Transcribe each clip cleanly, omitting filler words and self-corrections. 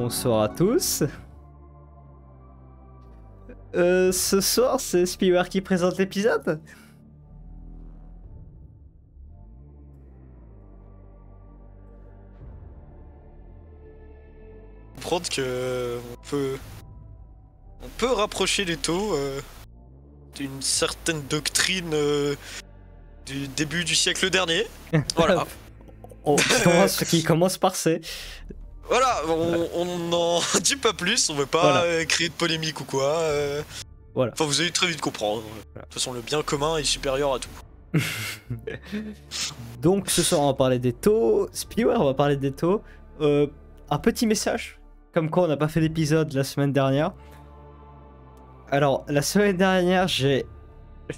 Bonsoir à tous. Ce soir, c'est Spielberg qui présente l'épisode. Comprendre que on peut rapprocher les taux d'une certaine doctrine du début du siècle dernier. Voilà. Qui commence par C. Voilà, on n'en dit pas plus, on veut pas créer de polémique ou quoi. Voilà. Enfin, vous allez très vite comprendre. De toute façon, le bien commun est supérieur à tout. Donc ce soir, on va parler des taux. Spielberg, on va parler des taux. Un petit message, comme quoi on n'a pas fait d'épisode la semaine dernière. Alors, la semaine dernière, j'ai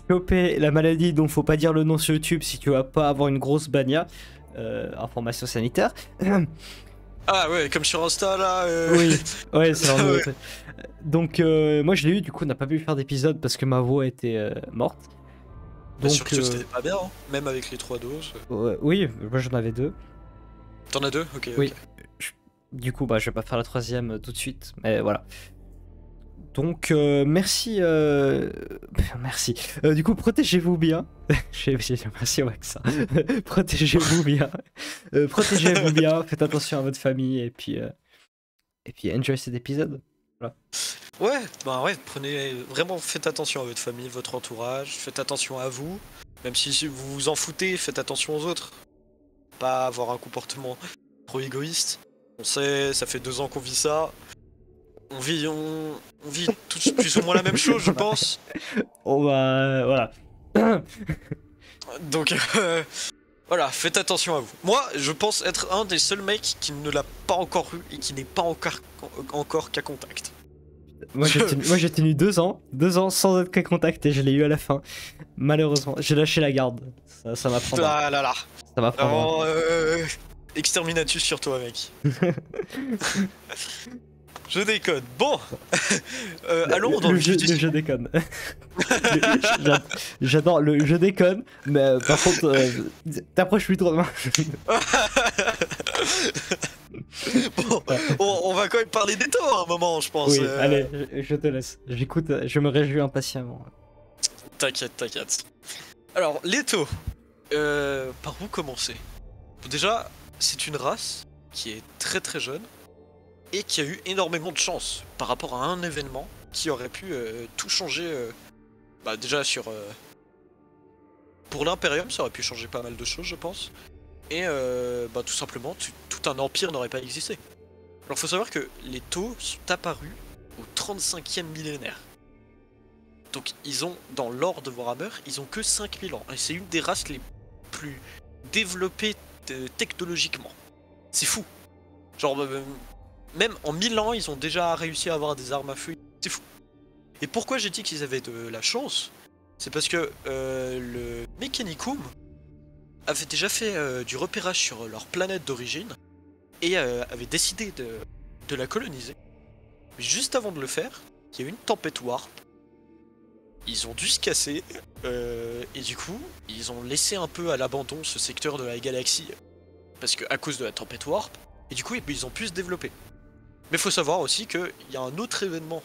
chopé la maladie dont faut pas dire le nom sur YouTube si tu vas pas avoir une grosse bania. Information sanitaire. Ah ouais, comme sur Insta là. Oui, ouais, c'est vraiment. Ouais. Donc, moi je l'ai eu, du coup, on n'a pas pu faire d'épisode parce que ma voix était morte. Donc, surtout c'était pas bien, hein, même avec les 3 doses. Oui, moi j'en avais 2. T'en as 2? Ok. Oui. Okay. Du coup, je vais pas faire la 3e tout de suite, mais voilà. Donc, merci. Merci. Du coup, protégez-vous bien. Merci, Max. Protégez-vous bien. Protégez-vous bien. Faites attention à votre famille et puis enjoy cet épisode. Voilà. Ouais, bah ouais, faites attention à votre famille, votre entourage, faites attention à vous. Même si vous vous en foutez, faites attention aux autres. Pas avoir un comportement trop égoïste. On sait, ça fait 2 ans qu'on vit ça. On vit tous plus ou moins la même chose, je pense. On va... Voilà. Donc, voilà, faites attention à vous. Moi, je pense être un des seuls mecs qui ne l'a pas encore eu et qui n'est pas encore qu'à contact. Moi j'ai tenu 2 ans sans être qu'à contact et je l'ai eu à la fin. Malheureusement, j'ai lâché la garde. Ça m'apprendra. Ah là là. Ça m'apprendra. Exterminatus sur toi, mec. Je déconne. Bon, allons dans le jeu. Le jeu déconne. J'adore le jeu déconne, mais par contre, t'approches plus trop de moi. Bon, on va quand même parler des taux à un moment, je pense. Oui, allez, je te laisse. J'écoute, je me réjouis impatiemment. T'inquiète. Alors, les taux. Par où commencer? Déjà, c'est une race qui est très très jeune et qui a eu énormément de chance par rapport à un événement qui aurait pu tout changer. Déjà pour l'Imperium, ça aurait pu changer pas mal de choses, je pense. Et tout simplement, tout un empire n'aurait pas existé. Alors faut savoir que les Taux sont apparus au 35e millénaire. Donc ils ont, dans l'ordre de Warhammer, ils ont que 5000 ans. Et c'est une des races les plus développées technologiquement. C'est fou. Genre, même en 1000 ans, ils ont déjà réussi à avoir des armes à feu. C'est fou. Et pourquoi j'ai dit qu'ils avaient de la chance? C'est parce que le Mechanicum avait déjà fait du repérage sur leur planète d'origine et avait décidé de la coloniser. Mais juste avant de le faire, il y a eu une tempête warp. Ils ont dû se casser et du coup, ils ont laissé un peu à l'abandon ce secteur de la galaxie parce que à cause de la tempête warp. Et du coup, ils ont pu se développer. Mais faut savoir aussi qu'il y a un autre événement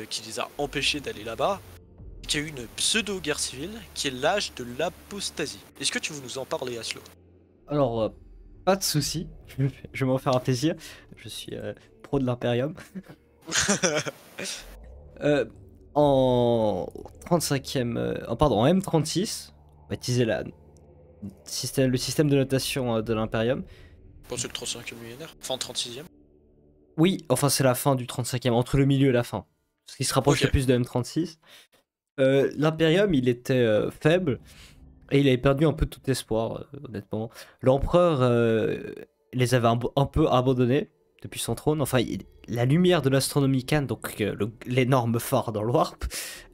qui les a empêchés d'aller là-bas, qui a eu une pseudo-guerre civile, qui est l'âge de l'apostasie. Est-ce que tu veux nous en parler, Aslo? Alors, pas de soucis, je vais m'en faire un plaisir. Je suis pro de l'Imperium. En 35e, en M36, baptisé le système de notation de l'Imperium. Bon, c'est le 35e millénaire, enfin 36e. Oui, enfin c'est la fin du 35e, entre le milieu et la fin. Ce qui se rapproche le plus de M36. L'Imperium, il était faible et il avait perdu un peu tout espoir, honnêtement. L'empereur les avait un peu abandonnés depuis son trône. Enfin, la lumière de l'astronomie Khan, donc l'énorme phare dans le Warp,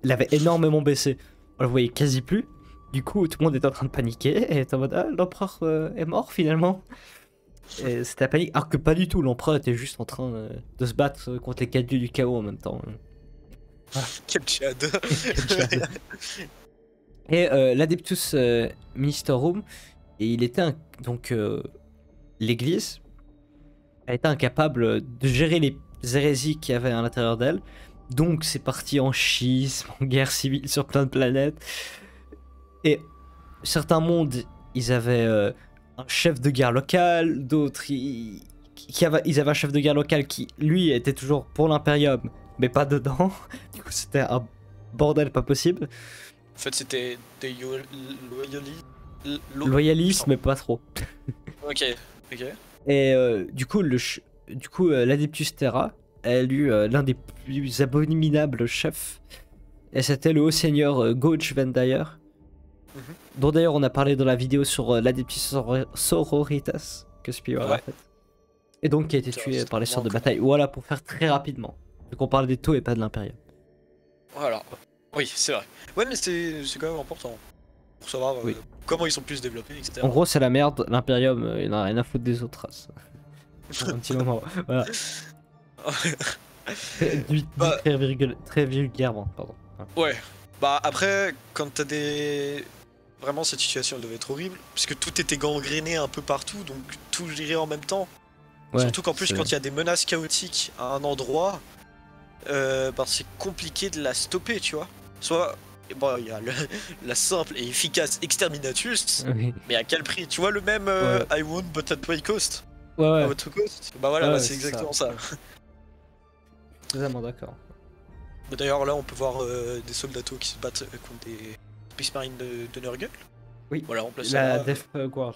l'avait énormément baissé. On le voyait quasi plus. Du coup, tout le monde était en train de paniquer et était en mode l'empereur est mort finalement. Et c'était la panique, alors que pas du tout. L'empereur était juste en train de se battre contre les 4 dieux du chaos en même temps. Voilà. Quel tchad. Et l'Adeptus Ministerum, et il était donc l'église elle était incapable de gérer les hérésies qu'il y avait à l'intérieur d'elle. Donc c'est parti en schisme, en guerre civile sur plein de planètes. Et certains mondes, ils avaient un chef de guerre local, d'autres, ils avaient un chef de guerre local qui, lui, était toujours pour l'Imperium, mais pas dedans. Du coup, c'était un bordel pas possible. En fait, c'était des Loyalisme, mais pas trop. Ok, ok. Et du coup, l'Adeptus Terra, elle eut l'un des plus abominables chefs. Et c'était le haut seigneur Gauch Vendayer. Dont d'ailleurs on a parlé dans la vidéo sur l'Adeptus Sororitas, que Spiro a fait. Et donc qui a été tué par les sœurs de bataille. Voilà, pour faire très rapidement. Vu qu'on parle des Tau et pas de l'Imperium. Voilà. Oui, c'est vrai. Ouais, mais c'est quand même important. Pour savoir comment ils sont plus développés, etc. En gros, c'est la merde. L'Imperium, il n'a rien à foutre des autres races. Un petit moment. Voilà. Très vulgairement, pardon. Ouais. Bah après, quand t'as des... Vraiment, cette situation, elle devait être horrible. Puisque tout était gangréné un peu partout, donc tout gérer en même temps. Ouais, surtout qu'en plus, quand il y a des menaces chaotiques à un endroit, bah, c'est compliqué de la stopper, tu vois. Soit, bon, il y a la simple et efficace exterminatus, mais à quel prix? Tu vois le même I won't but at my cost. Ouais. À votre cost. Bah voilà, bah, c'est exactement ça. Totalement d'accord. D'ailleurs, là, on peut voir des soldats qui se battent contre des Space Marines de Nurgle. Oui, voilà, on place la ça, Death Guard.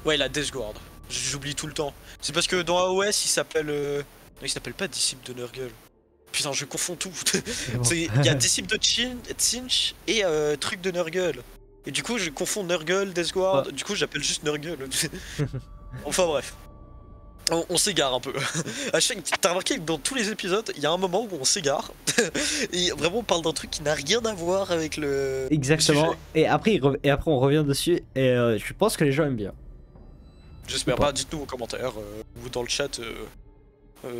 Ouais, la Death Guard. J'oublie tout le temps. C'est parce que dans AOS, il s'appelle... Non, il s'appelle pas disciple de Nurgle. Putain, je confonds tout. Il y a disciple de Tzinch et truc de Nurgle. Et du coup, je confonds Nurgle, Death Guard. Du coup, j'appelle juste Nurgle. Enfin bref. On s'égare un peu. T'as remarqué que dans tous les épisodes, il y a un moment où on s'égare. Et vraiment, on parle d'un truc qui n'a rien à voir avec le. Exactement. Et après, on revient dessus. Et je pense que les gens aiment bien. J'espère pas. Dites-nous en commentaire ou dans le chat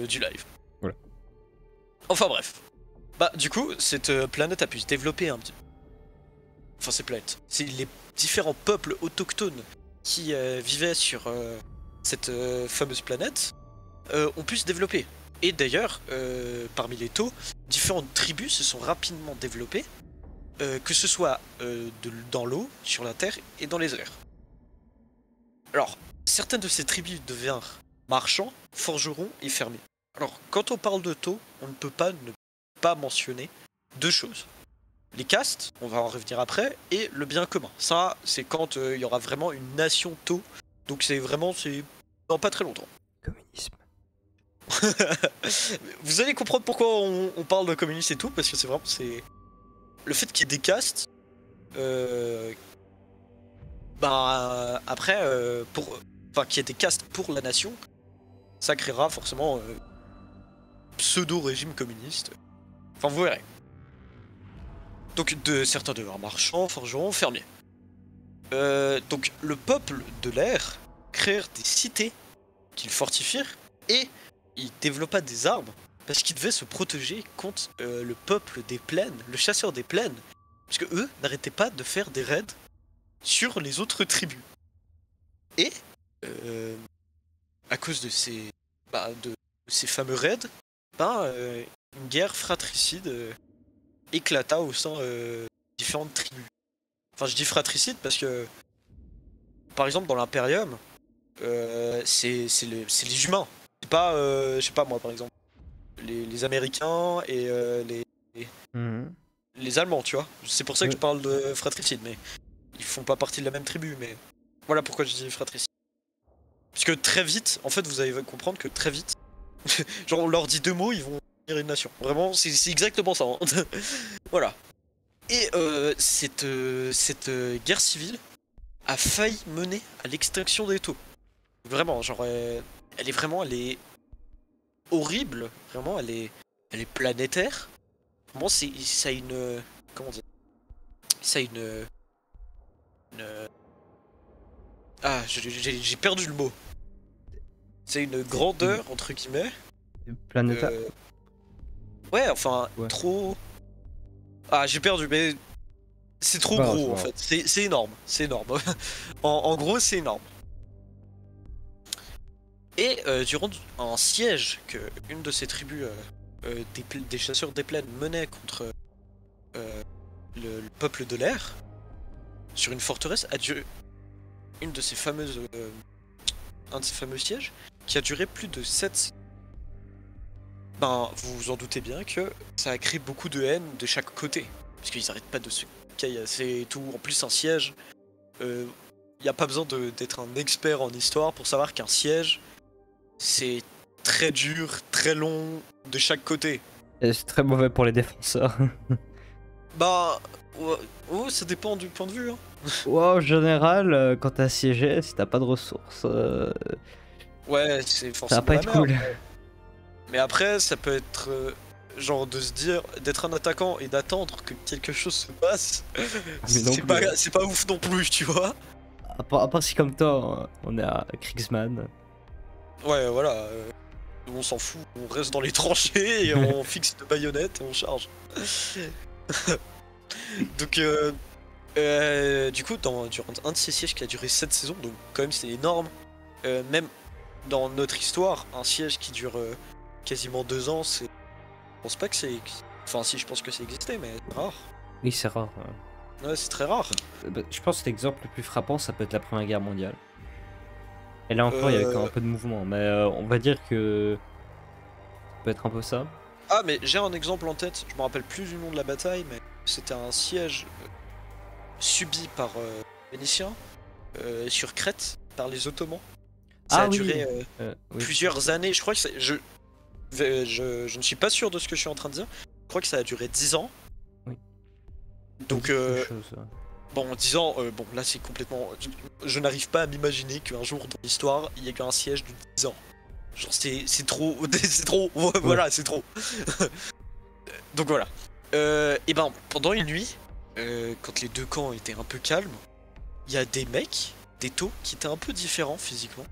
du live. Voilà. Enfin bref. Bah, du coup, cette planète a pu se développer un petit peu. Enfin, ces planètes. C'est les différents peuples autochtones qui vivaient sur cette fameuse planète ont pu se développer. Et d'ailleurs, parmi les Tau, différentes tribus se sont rapidement développées, que ce soit dans l'eau, sur la terre et dans les airs. Alors, certaines de ces tribus devinrent marchands, forgerons et fermiers. Alors, quand on parle de Tau, on ne peut pas ne pas mentionner deux choses. Les castes, on va en revenir après, et le bien commun. Ça, c'est quand il y aura vraiment une nation Tau. Donc c'est vraiment, c'est dans pas très longtemps. Communisme. Vous allez comprendre pourquoi on parle de communisme et tout, parce que c'est vraiment, c'est... Le fait qu'il y ait des castes, après, qu'il y ait des castes pour la nation, ça créera forcément pseudo-régime communiste. Enfin, vous verrez. Donc certains devinrent marchands, forgerons, fermiers. Donc le peuple de l'air créèrent des cités qu'ils fortifièrent et ils développa des armes parce qu'ils devaient se protéger contre le peuple des plaines, le chasseur des plaines, parce que eux n'arrêtaient pas de faire des raids sur les autres tribus. Et à cause de ces fameux raids, une guerre fratricide éclata au sein différentes tribus. Enfin, je dis fratricide parce que, par exemple, dans l'Imperium, c'est les humains. C'est pas, je sais pas moi, par exemple, les Américains et les Allemands, tu vois. C'est pour ça que je parle de fratricide, mais ils font pas partie de la même tribu, mais voilà pourquoi je dis fratricide. Parce que très vite, en fait, vous allez comprendre que très vite, genre on leur dit deux mots, ils vont devenir une nation. Vraiment, c'est exactement ça. Hein. Voilà. Et cette guerre civile a failli mener à l'extinction des Tau. Vraiment, genre, elle est horrible. Vraiment, elle est planétaire. Vraiment, ça a une, comment dire, ça a une ah, j'ai perdu le mot. C'est une grandeur entre guillemets. Planétaire. Ouais, enfin, trop. Ah, j'ai perdu, mais c'est trop gros en fait. C'est énorme, c'est énorme. en gros, c'est énorme. Et durant un siège que une de ces tribus des chasseurs des plaines menait contre le peuple de l'air, sur une forteresse, a duré une de ces fameuses, un de ces fameux sièges qui a duré plus de 7. Ben, vous vous en doutez bien que ça a créé beaucoup de haine de chaque côté, parce qu'ils arrêtent pas de se caillasser et tout. En plus, un siège, il n'y a pas besoin d'être un expert en histoire pour savoir qu'un siège, c'est très dur, très long de chaque côté. Et c'est très mauvais pour les défenseurs. Bah, ouais, ça dépend du point de vue. Hein. Ouais, en général, quand t'es assiégé, si t'as pas de ressources, Ouais, c'est ça forcément va pas la être merde. cool. Mais après, ça peut être genre de se dire, d'être un attaquant et d'attendre que quelque chose se passe. Mais non plus. C'est pas ouf non plus, tu vois. À part si comme toi, on est à Kriegsman. Ouais, voilà. On s'en fout, on reste dans les tranchées et on fixe de baïonnettes et on charge. Donc, du coup, durant un de ces sièges qui a duré 7 saisons, donc quand même c'est énorme. Même dans notre histoire, un siège qui dure quasiment 2 ans, c'est. Je pense pas que c'est. Enfin, si, je pense que c'est existé, mais c'est rare. Oui, c'est rare. Ouais, c'est très rare. Je pense que l'exemple le plus frappant, ça peut être la Première Guerre mondiale. Et là encore, il y avait quand même un peu de mouvement, mais on va dire que ça peut être un peu ça. Ah, mais j'ai un exemple en tête, je me rappelle plus du nom de la bataille, mais c'était un siège subi par les Vénitiens sur Crète, par les Ottomans. Ça a duré oui. plusieurs années, je crois que c'est. Je ne suis pas sûr de ce que je suis en train de dire, je crois que ça a duré 10 ans. Oui. Donc, bon, 10 ans, bon, là c'est complètement. Je n'arrive pas à m'imaginer qu'un jour dans l'histoire, il y ait qu'un siège de 10 ans. Genre, c'est trop. C'est trop. Voilà, c'est trop. Donc voilà. Et ben, pendant une nuit, quand les deux camps étaient un peu calmes, il y a des mecs, des taux, qui étaient un peu différents physiquement,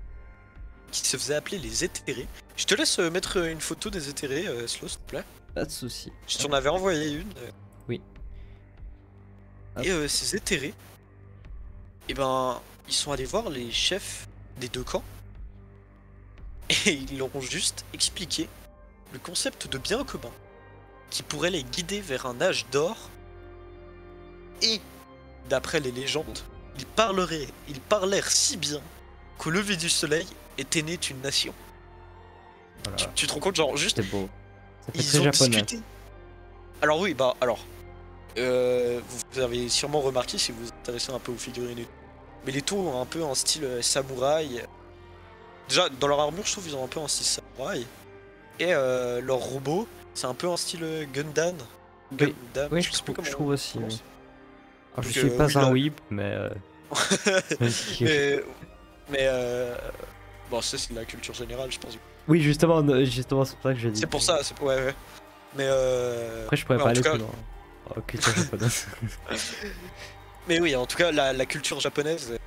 qui se faisaient appeler les éthérés. Je te laisse mettre une photo des éthérés, Slow, s'il te plaît. Pas de soucis. Je t'en avais envoyé une. Oui. Et ces éthérés, et ben, ils sont allés voir les chefs des deux camps et ils leur ont juste expliqué le concept de bien commun qui pourrait les guider vers un âge d'or. Et d'après les légendes, ils parlèrent si bien qu'au lever du soleil était née une nation. Voilà. Tu te rends compte, genre juste C'était beau. Ça fait ils très ont japonais. discuté. Alors oui, bah alors, vous avez sûrement remarqué si vous vous intéressez un peu aux figurines, mais les Tau ont un peu un style samouraï. Déjà, dans leur armure, je trouve qu'ils ont un peu un style samouraï. Et leur robot, c'est un peu un style Gundam. Gundam, Oui, je sais plus comment je trouve on aussi. prononce. Alors, je Donc, suis pas oui, un là- whip, mais. mais bon, ça c'est de la culture générale, je pense. Oui, justement, c'est pour ça que j'ai dit. C'est pour ça, ouais. Mais Après, je pourrais ouais, pas en aller tout plus cas- loin. Oh, culture japonaise. Mais oui, en tout cas, la culture japonaise.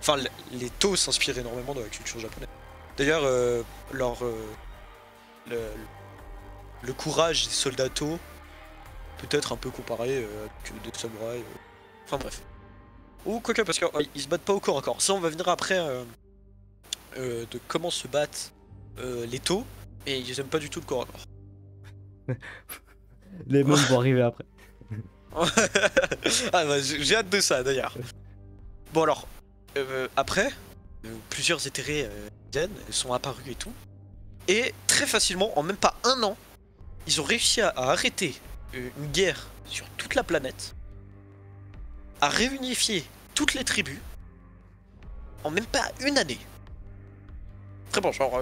Enfin, les Tau s'inspirent énormément de la culture japonaise. D'ailleurs, le courage des soldats Tau peut être un peu comparé avec des samouraïs. Enfin bref. Ou quoique, parce qu'ils se battent pas au corps à corps. Ça, on va venir après de comment se battent les Tau, et ils aiment pas du tout le corps à corps. Les mômes vont arriver après. Ah bah, j'ai hâte de ça d'ailleurs. Bon alors, après, plusieurs éthérés viennent, sont apparus et tout. Et très facilement, en même pas un an, ils ont réussi à arrêter une guerre sur toute la planète, à réunifier toutes les tribus, en même pas une année. Vraiment, genre,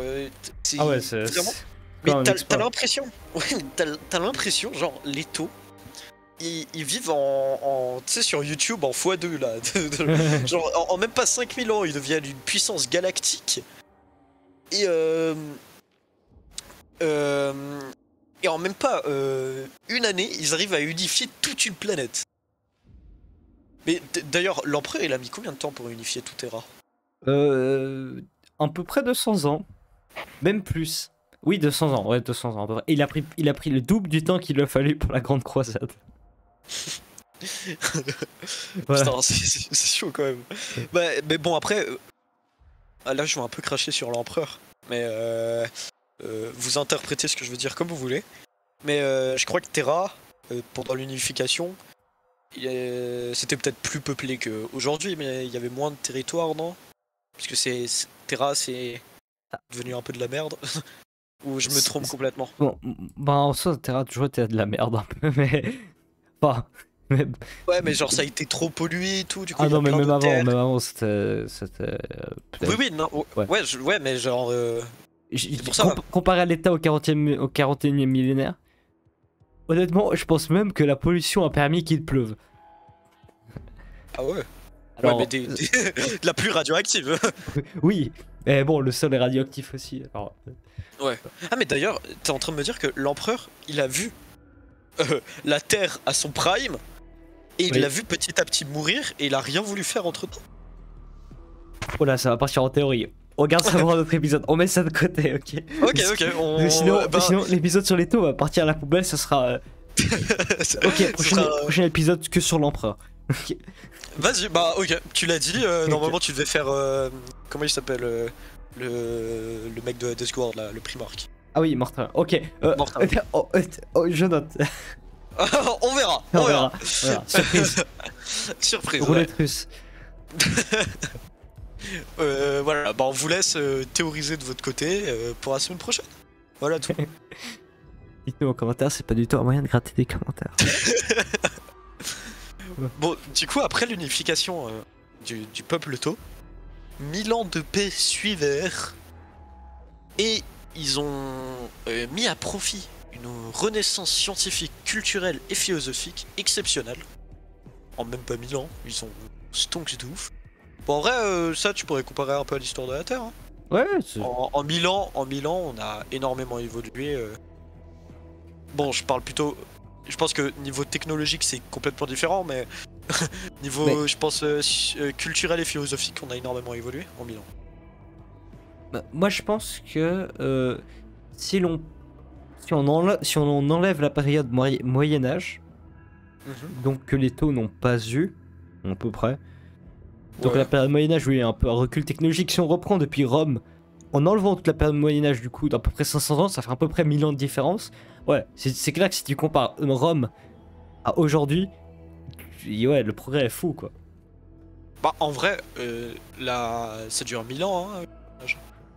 Ah ouais, c'est. vraiment. quand Mais un t'as exploit. l'impression, ouais, t'as l'impression, genre, les Tau, ils vivent tu sais, sur YouTube en x2 là. Genre, en même pas 5000 ans, ils deviennent une puissance galactique. Et en même pas une année, ils arrivent à unifier toute une planète. Mais d'ailleurs, l'empereur, il a mis combien de temps pour unifier tout Terra? À peu près 200 ans. Même plus. Oui, 200 ans, ouais, 200 ans à peu près. Il a pris le double du temps qu'il a fallu pour la Grande Croisade. Voilà. Putain, c'est chaud quand même. Bah, mais bon, après, là je vais un peu cracher sur l'empereur, mais vous interprétez ce que je veux dire comme vous voulez. Mais je crois que Terra, pendant l'unification, c'était peut-être plus peuplé qu'aujourd'hui, mais il y avait moins de territoire, non? Parce que Terra, c'est devenu un peu de la merde. Ou je me trompe complètement? Bon, bah en soi, Terra a toujours été de la merde un peu, mais. Enfin. Mais... Ouais, mais genre ça a été trop pollué et tout, du coup. Ah il y a non, mais plein de terres. même avant, c'était. Oui, non, Ouais. ouais, mais genre. C'est pour ça. Comparé à l'état au 41e millénaire, honnêtement, je pense même que la pollution a permis qu'il pleuve. Ah ouais? Alors, ouais, mais de la pluie radioactive. oui, mais bon, le sol est radioactif aussi. Alors... Ouais. Ah, mais d'ailleurs, t'es en train de me dire que l'empereur, il a vu la Terre à son prime, et il Oui. l'a vu petit à petit mourir, et il a rien voulu faire entre temps. Voilà, ça va partir en théorie. On regarde ça pour un autre épisode. On met ça de côté, ok? Ok. Sinon l'épisode sur les taux va partir à la poubelle, ça sera. Ok, prochain épisode que sur l'empereur. Vas-y, bah ok, tu l'as dit, normalement tu devais faire... comment il s'appelle le mec de Discord là, le Primarch. Ah oui, Martin, ok. Martin. Je note. on verra. Voilà. Surprise. Surprise. Roulette russe. Voilà, bah on vous laisse théoriser de votre côté pour la semaine prochaine. Voilà tout. Dites-nous en commentaire, c'est pas du tout un moyen de gratter des commentaires. Bon, du coup, après l'unification du peuple Tau, 1000 ans de paix suivèrent et ils ont mis à profit une renaissance scientifique, culturelle et philosophique exceptionnelle. En même pas 1000 ans, ils sont stonks de ouf. Bon, en vrai, ça tu pourrais comparer un peu à l'histoire de la Terre. Hein. Ouais, en 1000 ans, on a énormément évolué. Bon, je parle plutôt. Je pense que niveau technologique c'est complètement différent, mais niveau, je pense, culturel et philosophique, on a énormément évolué en 1000 ans. Bah, moi je pense que si on enlève la période Moyen-Âge, donc que les taux n'ont pas eu, à peu près. Donc Ouais. la période Moyen-Âge, oui, un peu un recul technologique. Si on reprend depuis Rome, en enlevant toute la période Moyen-Âge, du coup, d'à peu près 500 ans, ça fait à peu près 1000 ans de différence. Ouais, c'est clair que si tu compares Rome à aujourd'hui, ouais, le progrès est fou, quoi. Bah, en vrai, là, ça dure 1000 ans. Hein.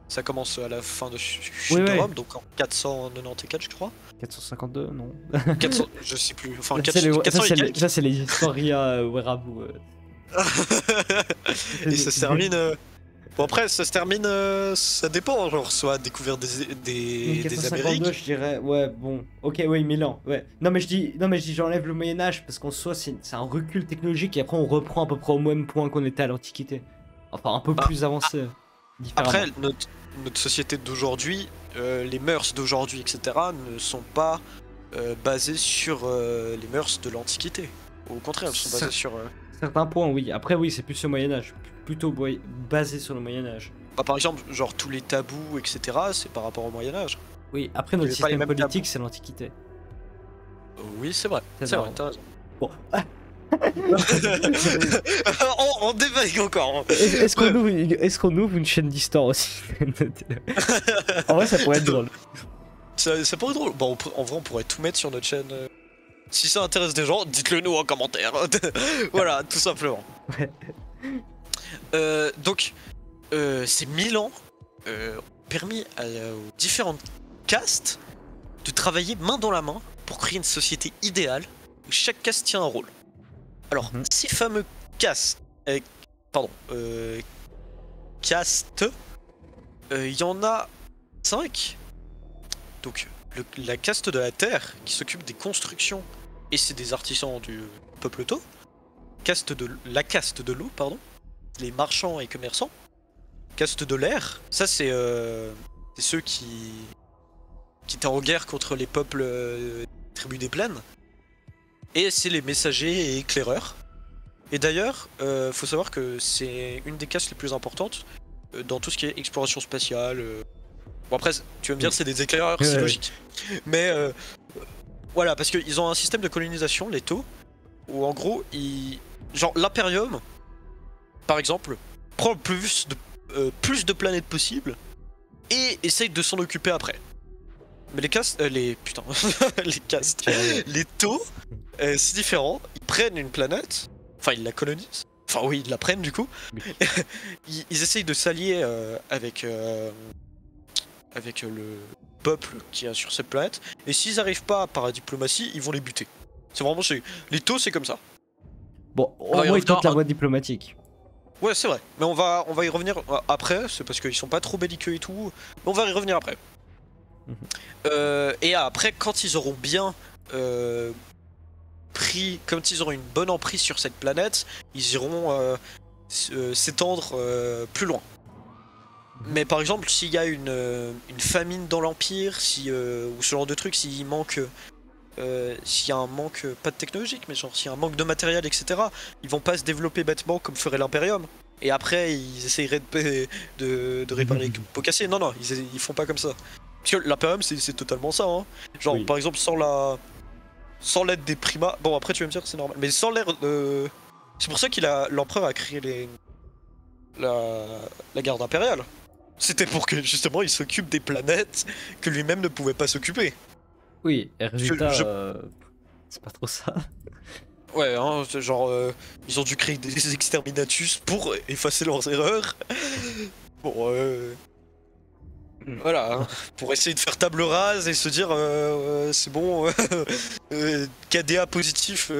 Ça commence à la fin de chute de Rome, donc en 494, je crois. 452, non. 400, je sais plus. Enfin, ça, c'est les Historia Werabu. Et ça se termine. Bon, après, ça se termine. Ça dépend, genre, soit découvrir des 452, Amériques. je dirais, ouais, bon, ok, oui, 1000 ans, ouais. Non, mais je dis, j'enlève le Moyen-Âge parce qu'en soi, c'est un recul technologique et après, on reprend à peu près au même point qu'on était à l'Antiquité. Enfin, un peu plus avancé. Après, notre société d'aujourd'hui, les mœurs d'aujourd'hui, etc., ne sont pas basées sur les mœurs de l'Antiquité. Au contraire, elles sont basées sur. Certains points, oui. Après, oui, c'est plus le Moyen-Âge. Plutôt basé sur le Moyen-Âge. Bah, par exemple, genre tous les tabous, etc., c'est par rapport au Moyen-Âge. Oui, après, notre pas les système mêmes politique, tabous. c'est l'Antiquité. Oui, c'est vrai. C'est C'est vrai. vrai, t'as raison. Bon. on dévague encore. Est-ce qu'on ouvre une chaîne d'histoire aussi? En vrai, ça pourrait être drôle. Ça pourrait être drôle. Bon, en vrai, on pourrait tout mettre sur notre chaîne. Si ça intéresse des gens, dites-le nous en commentaire. Voilà, tout simplement. Donc, ces 1000 ans ont permis aux différentes castes de travailler main dans la main pour créer une société idéale où chaque caste tient un rôle. Alors, ces fameux castes, castes, il y en a 5. Donc, la caste de la terre qui s'occupe des constructions et c'est des artisans du peuple Tau. La caste de l'eau, pardon. Les marchands et commerçants. Caste de l'air, ça c'est ceux qui étaient en guerre contre les peuples tribus des plaines. Et c'est les messagers et éclaireurs. Et d'ailleurs, faut savoir que c'est une des castes les plus importantes dans tout ce qui est exploration spatiale. Bon après, tu vas me dire c'est des éclaireurs, c'est logique. Mais voilà, parce qu'ils ont un système de colonisation, les Tau, où en gros, genre l'Imperium, par exemple, prend le plus plus de planètes possibles et essaye de s'en occuper après. Mais les castes, putain, les castes, les taux, c'est différent. Ils prennent une planète, enfin ils la colonisent, enfin oui ils la prennent du coup. Ils essayent de s'allier avec le peuple qui est sur cette planète. Et s'ils n'arrivent pas par la diplomatie, ils vont les buter. C'est vraiment les taux, c'est comme ça. Bon, au moins ils tentent la voie diplomatique. Ouais, c'est vrai. Mais on va y revenir après. C'est parce qu'ils sont pas trop belliqueux et tout. Mais on va y revenir après. Et après, quand ils auront bien quand ils auront une bonne emprise sur cette planète, ils iront s'étendre plus loin. Mais par exemple, s'il y a une famine dans l'Empire, ou ce genre de truc, s'il y a un manque, pas de technologique, mais genre s'il y a un manque de matériel, etc., ils vont pas se développer bêtement comme ferait l'Imperium. Et après, ils essaieraient de réparer les pots cassés. Non, non, ils font pas comme ça. Parce que l'Imperium, c'est totalement ça. Hein. Genre, par exemple, sans l'aide des primas. Bon, après, tu vas me dire, c'est normal. Mais sans l'aide de. C'est pour ça l'empereur a créé la garde impériale. C'était pour que justement il s'occupe des planètes que lui-même ne pouvait pas s'occuper. Oui, et résultat, c'est pas trop ça. Ouais, hein, genre, ils ont dû créer des exterminatus pour effacer leurs erreurs. Bon, voilà, hein, pour essayer de faire table rase et se dire, c'est bon, KDA positif,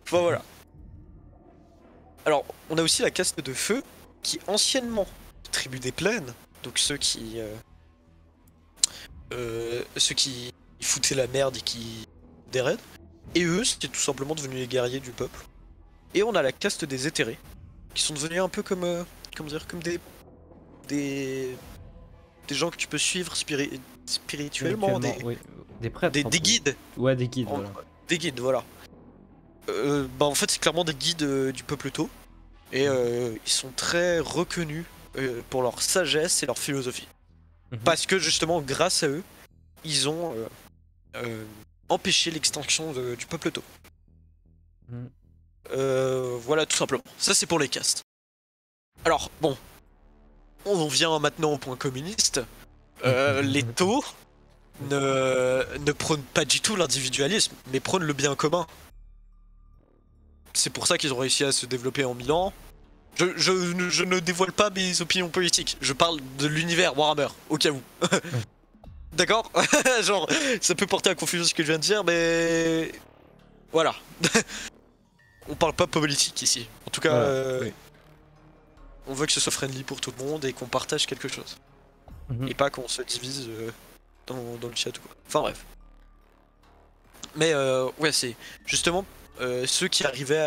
enfin, voilà. Alors, on a aussi la caste de feu, qui anciennement, tribu des plaines, donc ceux qui foutaient la merde et qui des et eux c'était tout simplement devenu les guerriers du peuple. Et on a la caste des éthérés, qui sont devenus un peu comme comme des gens que tu peux suivre spirituellement, oui. Des prêtres, des guides. Ouais, des guides, voilà. Des guides, voilà. Bah en fait c'est clairement des guides du peuple tau, et ils sont très reconnus pour leur sagesse et leur philosophie. Parce que justement, grâce à eux, ils ont empêché l'extinction du peuple tau. Voilà, tout simplement. Ça, c'est pour les castes. Alors, bon, on vient maintenant au point communiste. Les taux ne prônent pas du tout l'individualisme, mais prônent le bien commun. C'est pour ça qu'ils ont réussi à se développer en 1000 ans. Je ne dévoile pas mes opinions politiques, je parle de l'univers Warhammer, au cas où. D'accord. Genre, ça peut porter à confusion ce que je viens de dire, mais... Voilà. On parle pas politique ici. En tout cas, voilà, oui. On veut que ce soit friendly pour tout le monde et qu'on partage quelque chose. Et pas qu'on se divise dans le chat ou quoi. Enfin bref. Mais ouais, c'est justement ceux qui arrivaient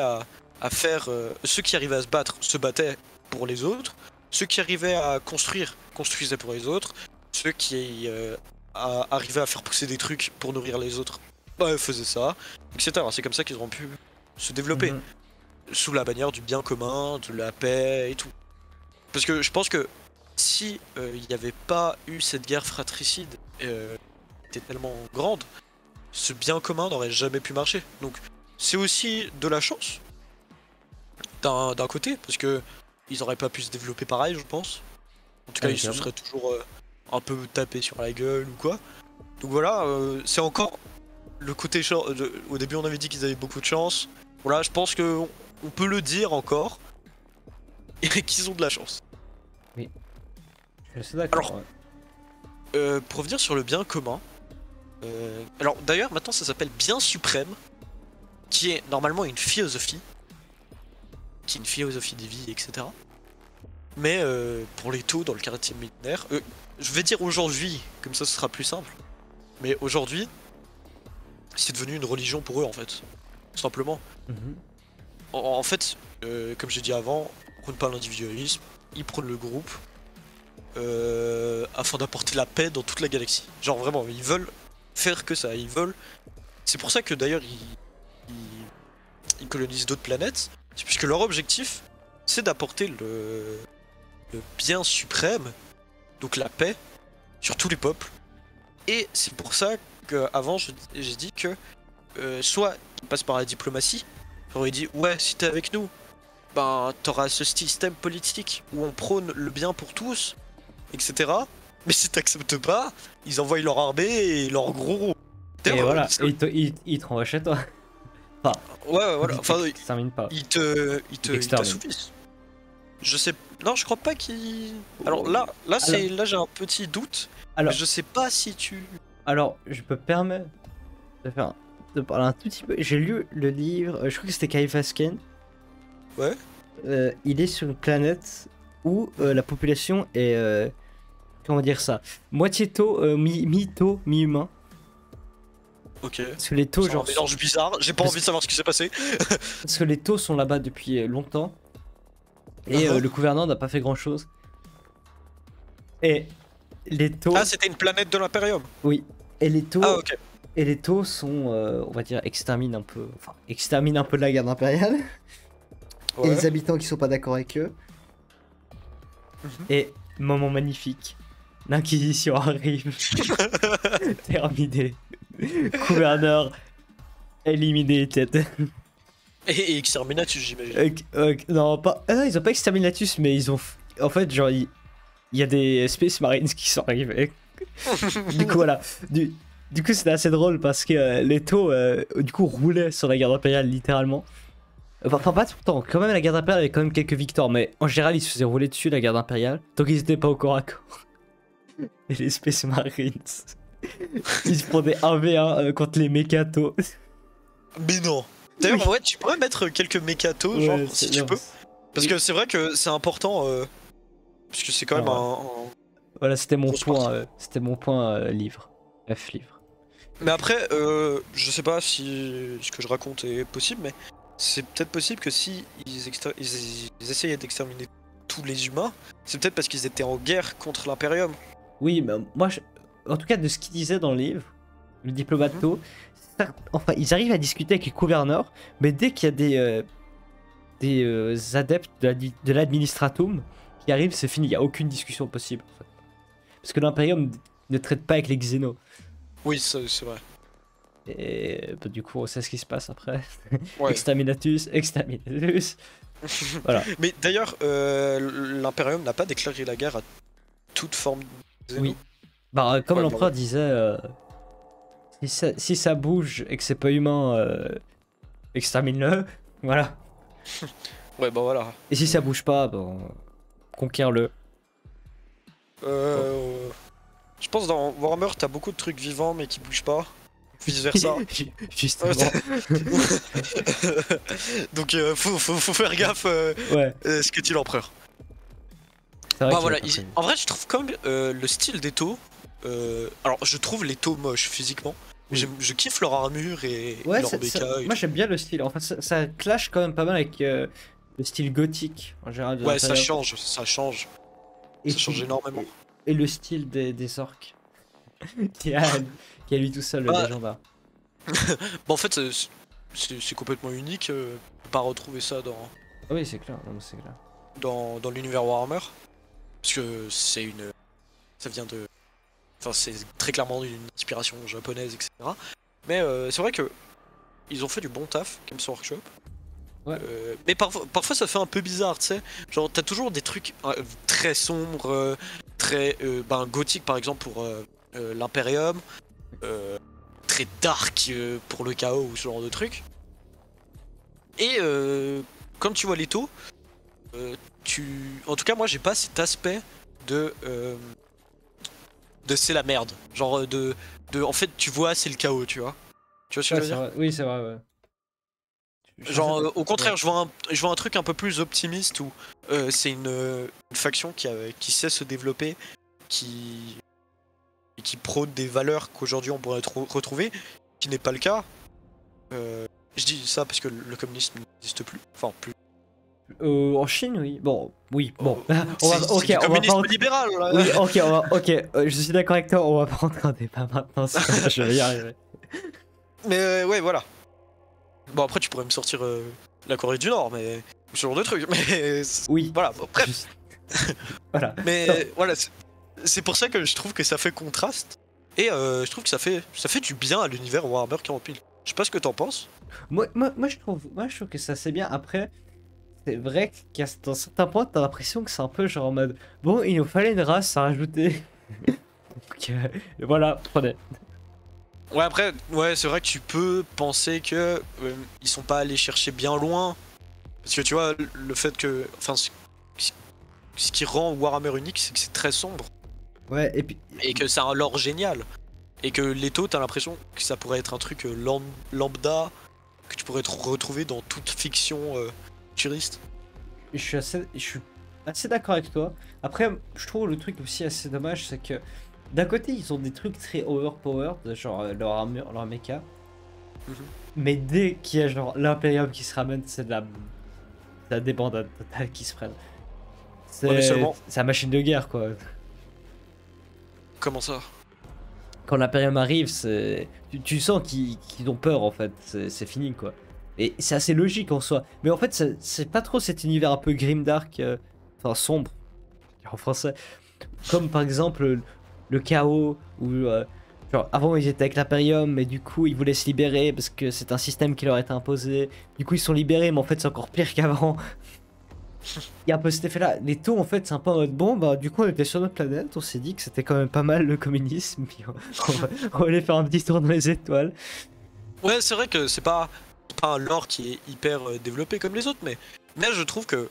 à faire... ceux qui arrivaient à se battaient pour les autres. Ceux qui arrivaient à construisaient pour les autres. Ceux qui arrivaient à faire pousser des trucs pour nourrir les autres, faisaient ça, etc. C'est comme ça qu'ils auront pu se développer. Sous la bannière du bien commun, de la paix et tout. Parce que je pense que si il n'y avait pas eu cette guerre fratricide qui était tellement grande, ce bien commun n'aurait jamais pu marcher. Donc c'est aussi de la chance d'un côté, parce que ils n'auraient pas pu se développer pareil, je pense. En tout cas, ils se seraient toujours un peu tapés sur la gueule ou quoi. Donc voilà, c'est encore le côté chance. Au début, on avait dit qu'ils avaient beaucoup de chance. Voilà, je pense que on peut le dire encore. Et qu'ils ont de la chance. Oui. Je suis d'accord. Alors, pour revenir sur le bien commun. Alors d'ailleurs, maintenant ça s'appelle bien suprême. Qui est normalement une philosophie. Qui est une philosophie des vies, etc. Mais pour les taux dans le 40e millénaire, je vais dire aujourd'hui, comme ça ce sera plus simple. Mais aujourd'hui, c'est devenu une religion pour eux en fait. Tout simplement. En fait, comme j'ai dit avant, ils prônent pas l'individualisme, ils prônent le groupe afin d'apporter la paix dans toute la galaxie. Genre vraiment, ils veulent faire que ça, ils veulent... C'est pour ça que d'ailleurs ils colonisent d'autres planètes, c'est puisque leur objectif, c'est d'apporter le bien suprême, donc la paix, sur tous les peuples. Et c'est pour ça qu'avant j'ai dit que soit ils passent par la diplomatie, j'aurais dit ouais si t'es avec nous, ben t'auras ce système politique où on prône le bien pour tous, etc. Mais si t'acceptes pas, ils envoient leur armée et leur gros. Et voilà, et ils te renvoient chez toi. Enfin, ouais, voilà. Enfin, ils te terminent pas. ils t'exterminent. t'assouvissent. Je sais. Non, je crois pas qu'ils. Alors là j'ai un petit doute. Alors, mais je sais pas si tu. alors, je peux permettre de parler un tout petit peu. J'ai lu le livre, je crois que c'était Kai Fasken. Ouais. Il est sur une planète où la population est, comment dire ça, moitié taux, mi-taux, mi-humain. Ok. Parce que les taux, C'est un genre, mélange bizarre. J'ai pas envie de savoir ce qui s'est passé. parce que les taux sont là-bas depuis longtemps. Et le gouverneur n'a pas fait grand-chose. Et les taux... Ah, c'était une planète de l'Imperium. Oui. Et les taux... Ah, ok. Et les taux sont, on va dire, exterminent un peu de la garde impériale. Ouais. Et les habitants qui sont pas d'accord avec eux. Et moment magnifique, l'Inquisition arrive. Terminé. Gouverneur éliminé tête. Et Exterminatus, j'imagine. Non, pas. Ah non, ils ont pas Exterminatus, mais ils ont. En fait, genre, il y a des Space Marines qui sont arrivés. Du coup, voilà. Du coup, c'était assez drôle parce que les taux, du coup, roulaient sur la garde impériale littéralement. Enfin, pas tout le temps. Quand même, la garde impériale avait quand même quelques victoires, mais en général, ils se faisaient rouler dessus, la garde impériale. Donc, ils étaient pas au corps à corps. Et les Space Marines, ils se prenaient 1v1 contre les mécatos. Mais non. D'ailleurs, ouais, tu pourrais mettre quelques mécatos, genre, si tu peux. Parce que c'est vrai que c'est important. Parce que c'est quand même un. Voilà, c'était mon point livre. F livre. Mais après, je sais pas si ce que je raconte est possible, mais c'est peut-être possible que si ils essayaient d'exterminer tous les humains, c'est peut-être parce qu'ils étaient en guerre contre l'Imperium. Oui, mais moi, en tout cas, de ce qu'il disait dans le livre, le diplomate Tau, enfin, ils arrivent à discuter avec les gouverneurs, mais dès qu'il y a des adeptes de l'administratum qui arrivent, c'est fini, il n'y a aucune discussion possible. En fait. Parce que l'Imperium ne traite pas avec les Xénos. Oui, c'est vrai. Et bah, du coup, on sait ce qui se passe après. Ouais. Exterminatus. Voilà. Mais d'ailleurs, l'Imperium n'a pas déclaré la guerre à toute forme de Xéno. Oui. Bah, comme Ouais, l'empereur bah, disait, si ça bouge et que c'est pas humain, extermine-le. Voilà. Ouais, bah voilà. Et si ça bouge pas, ben, conquiert-le. Je pense dans Warhammer, t'as beaucoup de trucs vivants mais qui bougent pas. Vice versa. Justement. Donc faut faire gaffe Ouais. ce que dit l'empereur. C'est vrai Bah qu'il voilà, a pas prévu. en vrai je trouve quand même le style des taux. Alors je trouve les taux moches physiquement. Oui. Je kiffe leur armure et Ouais, leur mecha. moi j'aime bien le style. En fait, ça clash quand même pas mal avec le style gothique en général. De Ouais, ça l'Imperium. change, ça change. Et Ça change puis- énormément. Et le style des orques. qui a lui tout seul, le Bah, légendaire. Bon, en fait, c'est complètement unique. On peut pas retrouver ça Ah oui, c'est clair. Non, mais c'est clair. dans l'univers Warhammer. Parce que c'est une. Ça vient de. Enfin, c'est très clairement une inspiration japonaise, etc. Mais c'est vrai que. Ils ont fait du bon taf, Games Workshop. Ouais. Mais parfois ça fait un peu bizarre, tu sais. Genre, t'as toujours des trucs très sombres, très gothiques par exemple pour l'Imperium, très dark pour le chaos ou ce genre de trucs. Et quand tu vois les taux, en tout cas, moi j'ai pas cet aspect de c'est la merde. Genre en fait, tu vois, c'est le chaos, tu vois. Tu vois ce que Ouais, je veux dire? vrai. Oui, c'est vrai, ouais. Genre, au contraire, je vois un truc un peu plus optimiste où c'est une faction qui sait se développer, qui prône des valeurs qu'aujourd'hui on pourrait retrouver, qui n'est pas le cas. Je dis ça parce que le communisme n'existe plus. Enfin, plus. En Chine, oui. Bon, oui, bon. C'est du communisme libéral. Là. Oui, ok. Je suis d'accord avec toi. On va pas rentrer en débat maintenant. Je vais y arriver. Mais ouais, voilà. Bon, après, tu pourrais me sortir la Corée du Nord, mais ce genre de truc. Mais Oui. voilà, bon, bref. Juste... voilà. Mais Non. voilà, c'est pour ça que je trouve que ça fait contraste. Et je trouve que ça fait du bien à l'univers Warhammer 40 000. Je sais pas ce que t'en penses. Moi, je trouve que ça c'est bien. Après, c'est vrai qu'à un certain point, t'as l'impression que c'est un peu genre en mode bon, il nous fallait une race à rajouter. Donc, voilà, prenez. Ouais, après, ouais, c'est vrai que tu peux penser que ils sont pas allés chercher bien loin. Parce que tu vois, le fait que. Enfin, ce qui rend Warhammer unique, c'est que c'est très sombre. Ouais, et puis. Et que c'est un lore génial. Et que Leto, t'as l'impression que ça pourrait être un truc lambda que tu pourrais retrouver dans toute fiction futuriste. Je suis assez d'accord avec toi. Après, je trouve le truc aussi assez dommage, c'est que d'un côté, ils ont des trucs très overpowered, genre leur armure, leur mecha. Mhm. Mais dès qu'il y a genre l'Imperium qui se ramène, c'est de la débandade totale qui se prennent. Ouais, mais seulement. C'est la machine de guerre, quoi. Comment ça? Quand l'Imperium arrive, tu sens qu'ils ont peur, en fait. C'est fini, quoi. Et c'est assez logique en soi. Mais en fait, c'est pas trop cet univers un peu grimdark, enfin sombre, en français. Comme par exemple le chaos, où genre, avant ils étaient avec l'Imperium, mais du coup ils voulaient se libérer parce que c'est un système qui leur était imposé. Du coup ils sont libérés, mais en fait c'est encore pire qu'avant. Il y a un peu cet effet-là. Les taux, en fait, c'est un peu en mode bon, bah, du coup, on était sur notre planète, on s'est dit que c'était quand même pas mal le communisme, puis on va aller faire un petit tour dans les étoiles. Ouais, c'est vrai que c'est pas un lore qui est hyper développé comme les autres, mais je trouve que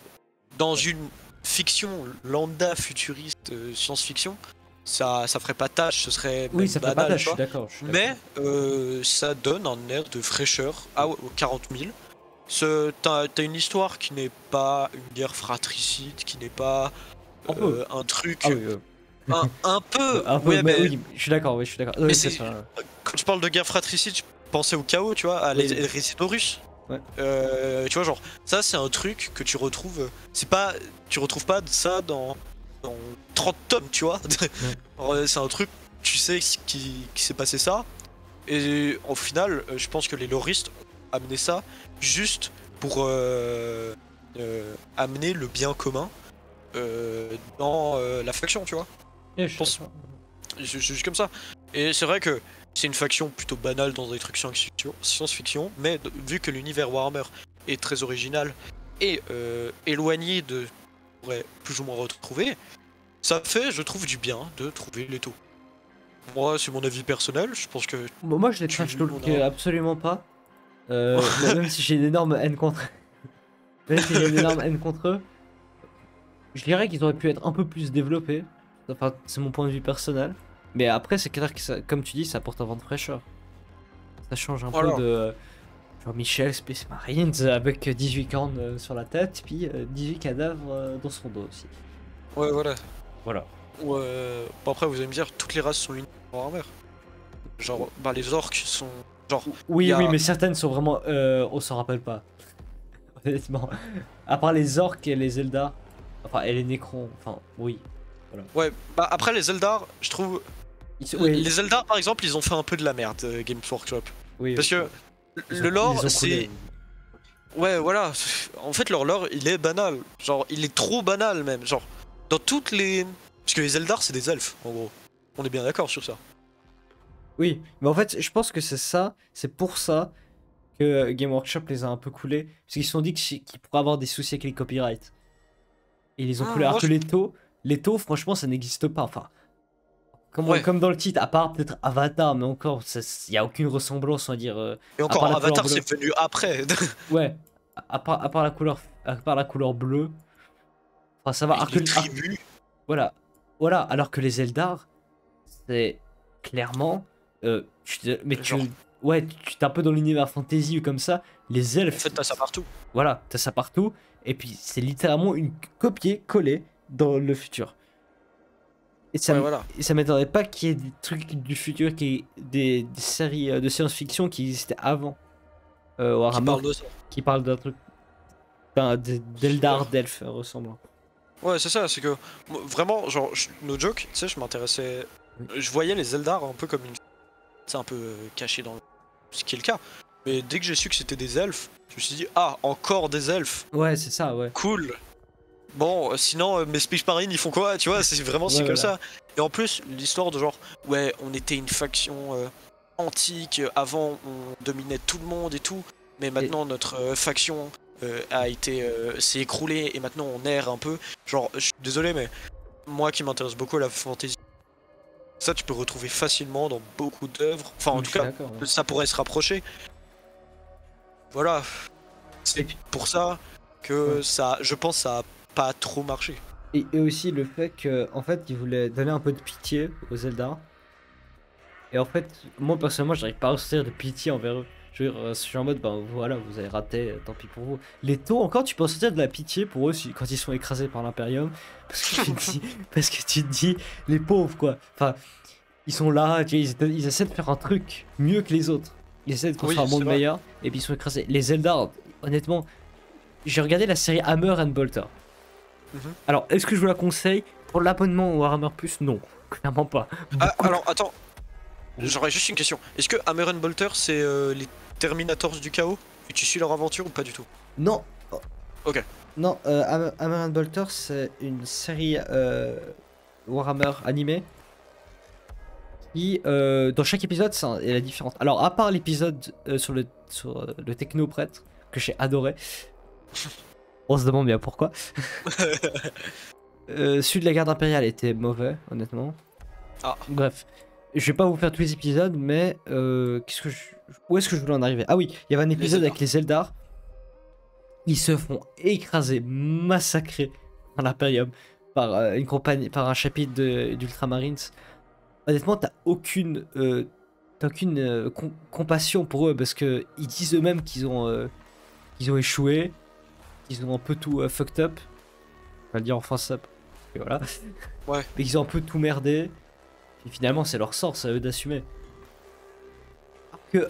dans une fiction lambda futuriste science-fiction, ça ferait pas tâche, ce serait Oui, même ça fait pas banal, tâche, tu je suis vois. d'accord. Mais ça donne un air de fraîcheur aux 40 000. T'as une histoire qui n'est pas une guerre fratricide, qui n'est pas Un peu. un truc Ah oui, un peu. un peu, Ouais, mais oui, je suis d'accord, oui, je suis d'accord. mais Oui, c'est ça. quand tu parles de guerre fratricide, je pensais au chaos, tu vois, à Oui. les récits russes. Ouais. Tu vois, genre, ça c'est un truc que tu retrouves. C'est pas. Tu retrouves pas ça dans 30 tomes, tu vois. C'est un truc, tu sais qui s'est passé ça. Et au final, je pense que les loristes ont amené ça juste pour amener le bien commun dans la faction, tu vois. Et Je pense juste comme ça. Et c'est vrai que c'est une faction plutôt banale dans des trucs science-fiction, mais vu que l'univers Warhammer est très original et éloigné de qu'on pourrait plus ou moins retrouver, ça fait, je trouve, du bien de trouver les taux. Moi, c'est mon avis personnel, je pense que Moi, je les trash talk absolument pas. Même si j'ai une énorme haine contre même si j'ai une énorme haine contre eux, je dirais qu'ils auraient pu être un peu plus développés. Enfin, c'est mon point de vue personnel. Mais après, c'est clair que ça, comme tu dis, ça apporte un vent de fraîcheur. Ça change un peu de genre Michel Space Marines avec 18 cornes sur la tête, puis 18 cadavres dans son dos aussi. Ouais, voilà. Voilà. Bon, après, vous allez me dire, toutes les races sont uniques en Warhammer. Genre, bah, les orques sont. Genre. Oui, oui, mais certaines sont vraiment. On s'en rappelle pas. Honnêtement. À part les orques et les Eldar. Enfin, et les Necrons. Enfin, oui. Voilà. Ouais, bah après les Eldar, je trouve. Oui. Les Eldar, par exemple, ils ont fait un peu de la merde, Games Workshop. Oui, Parce que le lore, c'est. Ouais, voilà. En fait, leur lore, il est banal. Genre, il est trop banal même. Genre, dans toutes les. Parce que les Eldar, c'est des elfes, en gros. On est bien d'accord sur ça. Oui, mais en fait, je pense que c'est ça. C'est pour ça que Game Workshop les a un peu coulés. Parce qu'ils se sont dit qu'ils pourraient avoir des soucis avec les copyrights. Et ils les ont coulés. Alors que les taux, franchement, ça n'existe pas. Enfin. Comme dans le titre, à part peut-être Avatar, mais encore, il n'y a aucune ressemblance, on va dire. Et encore, Avatar, c'est venu après. Ouais, à part la couleur bleue. Enfin, ça va. Voilà. Voilà, alors que les Eldar, c'est clairement. Ouais, tu es un peu dans l'univers fantasy ou comme ça. Les elfes. En fait, t'as ça partout. Voilà, t'as ça partout. Et puis, c'est littéralement une copier-coller dans le futur. Et ça, et ça m'étonnerait pas qu'il y ait des trucs du futur, des séries de science-fiction qui existaient avant Warhammer, qui parlent d'un truc, d'Eldar, d'elfes ressemblant. Ouais, c'est ça, c'est que vraiment, genre, no joke, tu sais, je m'intéressais. Je voyais les Eldar un peu comme une. C'est un peu caché dans ce qui est le cas. Mais dès que j'ai su que c'était des elfes, je me suis dit, ah, encore des elfes. Ouais, c'est ça, ouais. Cool. Bon, sinon, mes Space Marines, ils font quoi, tu vois, c'est vraiment comme ça. Et en plus, l'histoire de genre, ouais, on était une faction antique, avant, on dominait tout le monde et tout, mais maintenant, notre faction s'est écroulé et maintenant on erre un peu. Genre, je suis désolé, mais moi qui m'intéresse beaucoup à la fantasy, ça tu peux retrouver facilement dans beaucoup d'œuvres. Enfin, en tout cas, ouais. ça pourrait se rapprocher. Voilà. C'est pour ça que ça, je pense, ça a pas trop marché. Et aussi le fait que en fait ils voulaient donner un peu de pitié aux Zelda. Et en fait, moi personnellement, j'arrive pas à ressentir de pitié envers eux. Je veux dire, je suis en mode, ben voilà, vous avez raté, tant pis pour vous. Les taux, encore, tu peux ressentir de la pitié pour eux quand ils sont écrasés par l'Imperium. Parce que tu te dis, les pauvres quoi. Enfin, ils sont là, tu sais, ils essaient de faire un truc mieux que les autres. Ils essaient de construire un monde meilleur, et puis ils sont écrasés. Les Zelda, honnêtement, j'ai regardé la série Hammer and Bolter. Alors, est-ce que je vous la conseille pour l'abonnement au Warhammer Plus? Non, clairement pas. Alors, attends. J'aurais juste une question. Est-ce que Hammer and Bolter, c'est les Terminators du chaos? Et tu suis leur aventure ou pas du tout? Non. Ok. Non, Hammer and Bolter, c'est une série Warhammer animée qui, dans chaque épisode, elle est différente. Alors, à part l'épisode sur le techno-prêtre, que j'ai adoré, on se demande bien pourquoi. Celui de la garde impériale était mauvais, honnêtement. Ah. Bref, je vais pas vous faire tous les épisodes, mais où est-ce que je voulais en arriver? Ah oui, il y avait un épisode avec les Eldar. Ils se font écraser, massacrer par l'Imperium, par une compagnie, par un chapitre d'Ultramarines. Honnêtement, t'as aucune compassion pour eux parce que ils disent eux-mêmes qu'ils ont échoué, qu'ils ont un peu tout fucked up. On va le dire en France up. Et voilà. Ouais. Mais qu'ils ont un peu tout merdé. Et finalement, c'est leur sort, c'est à eux d'assumer.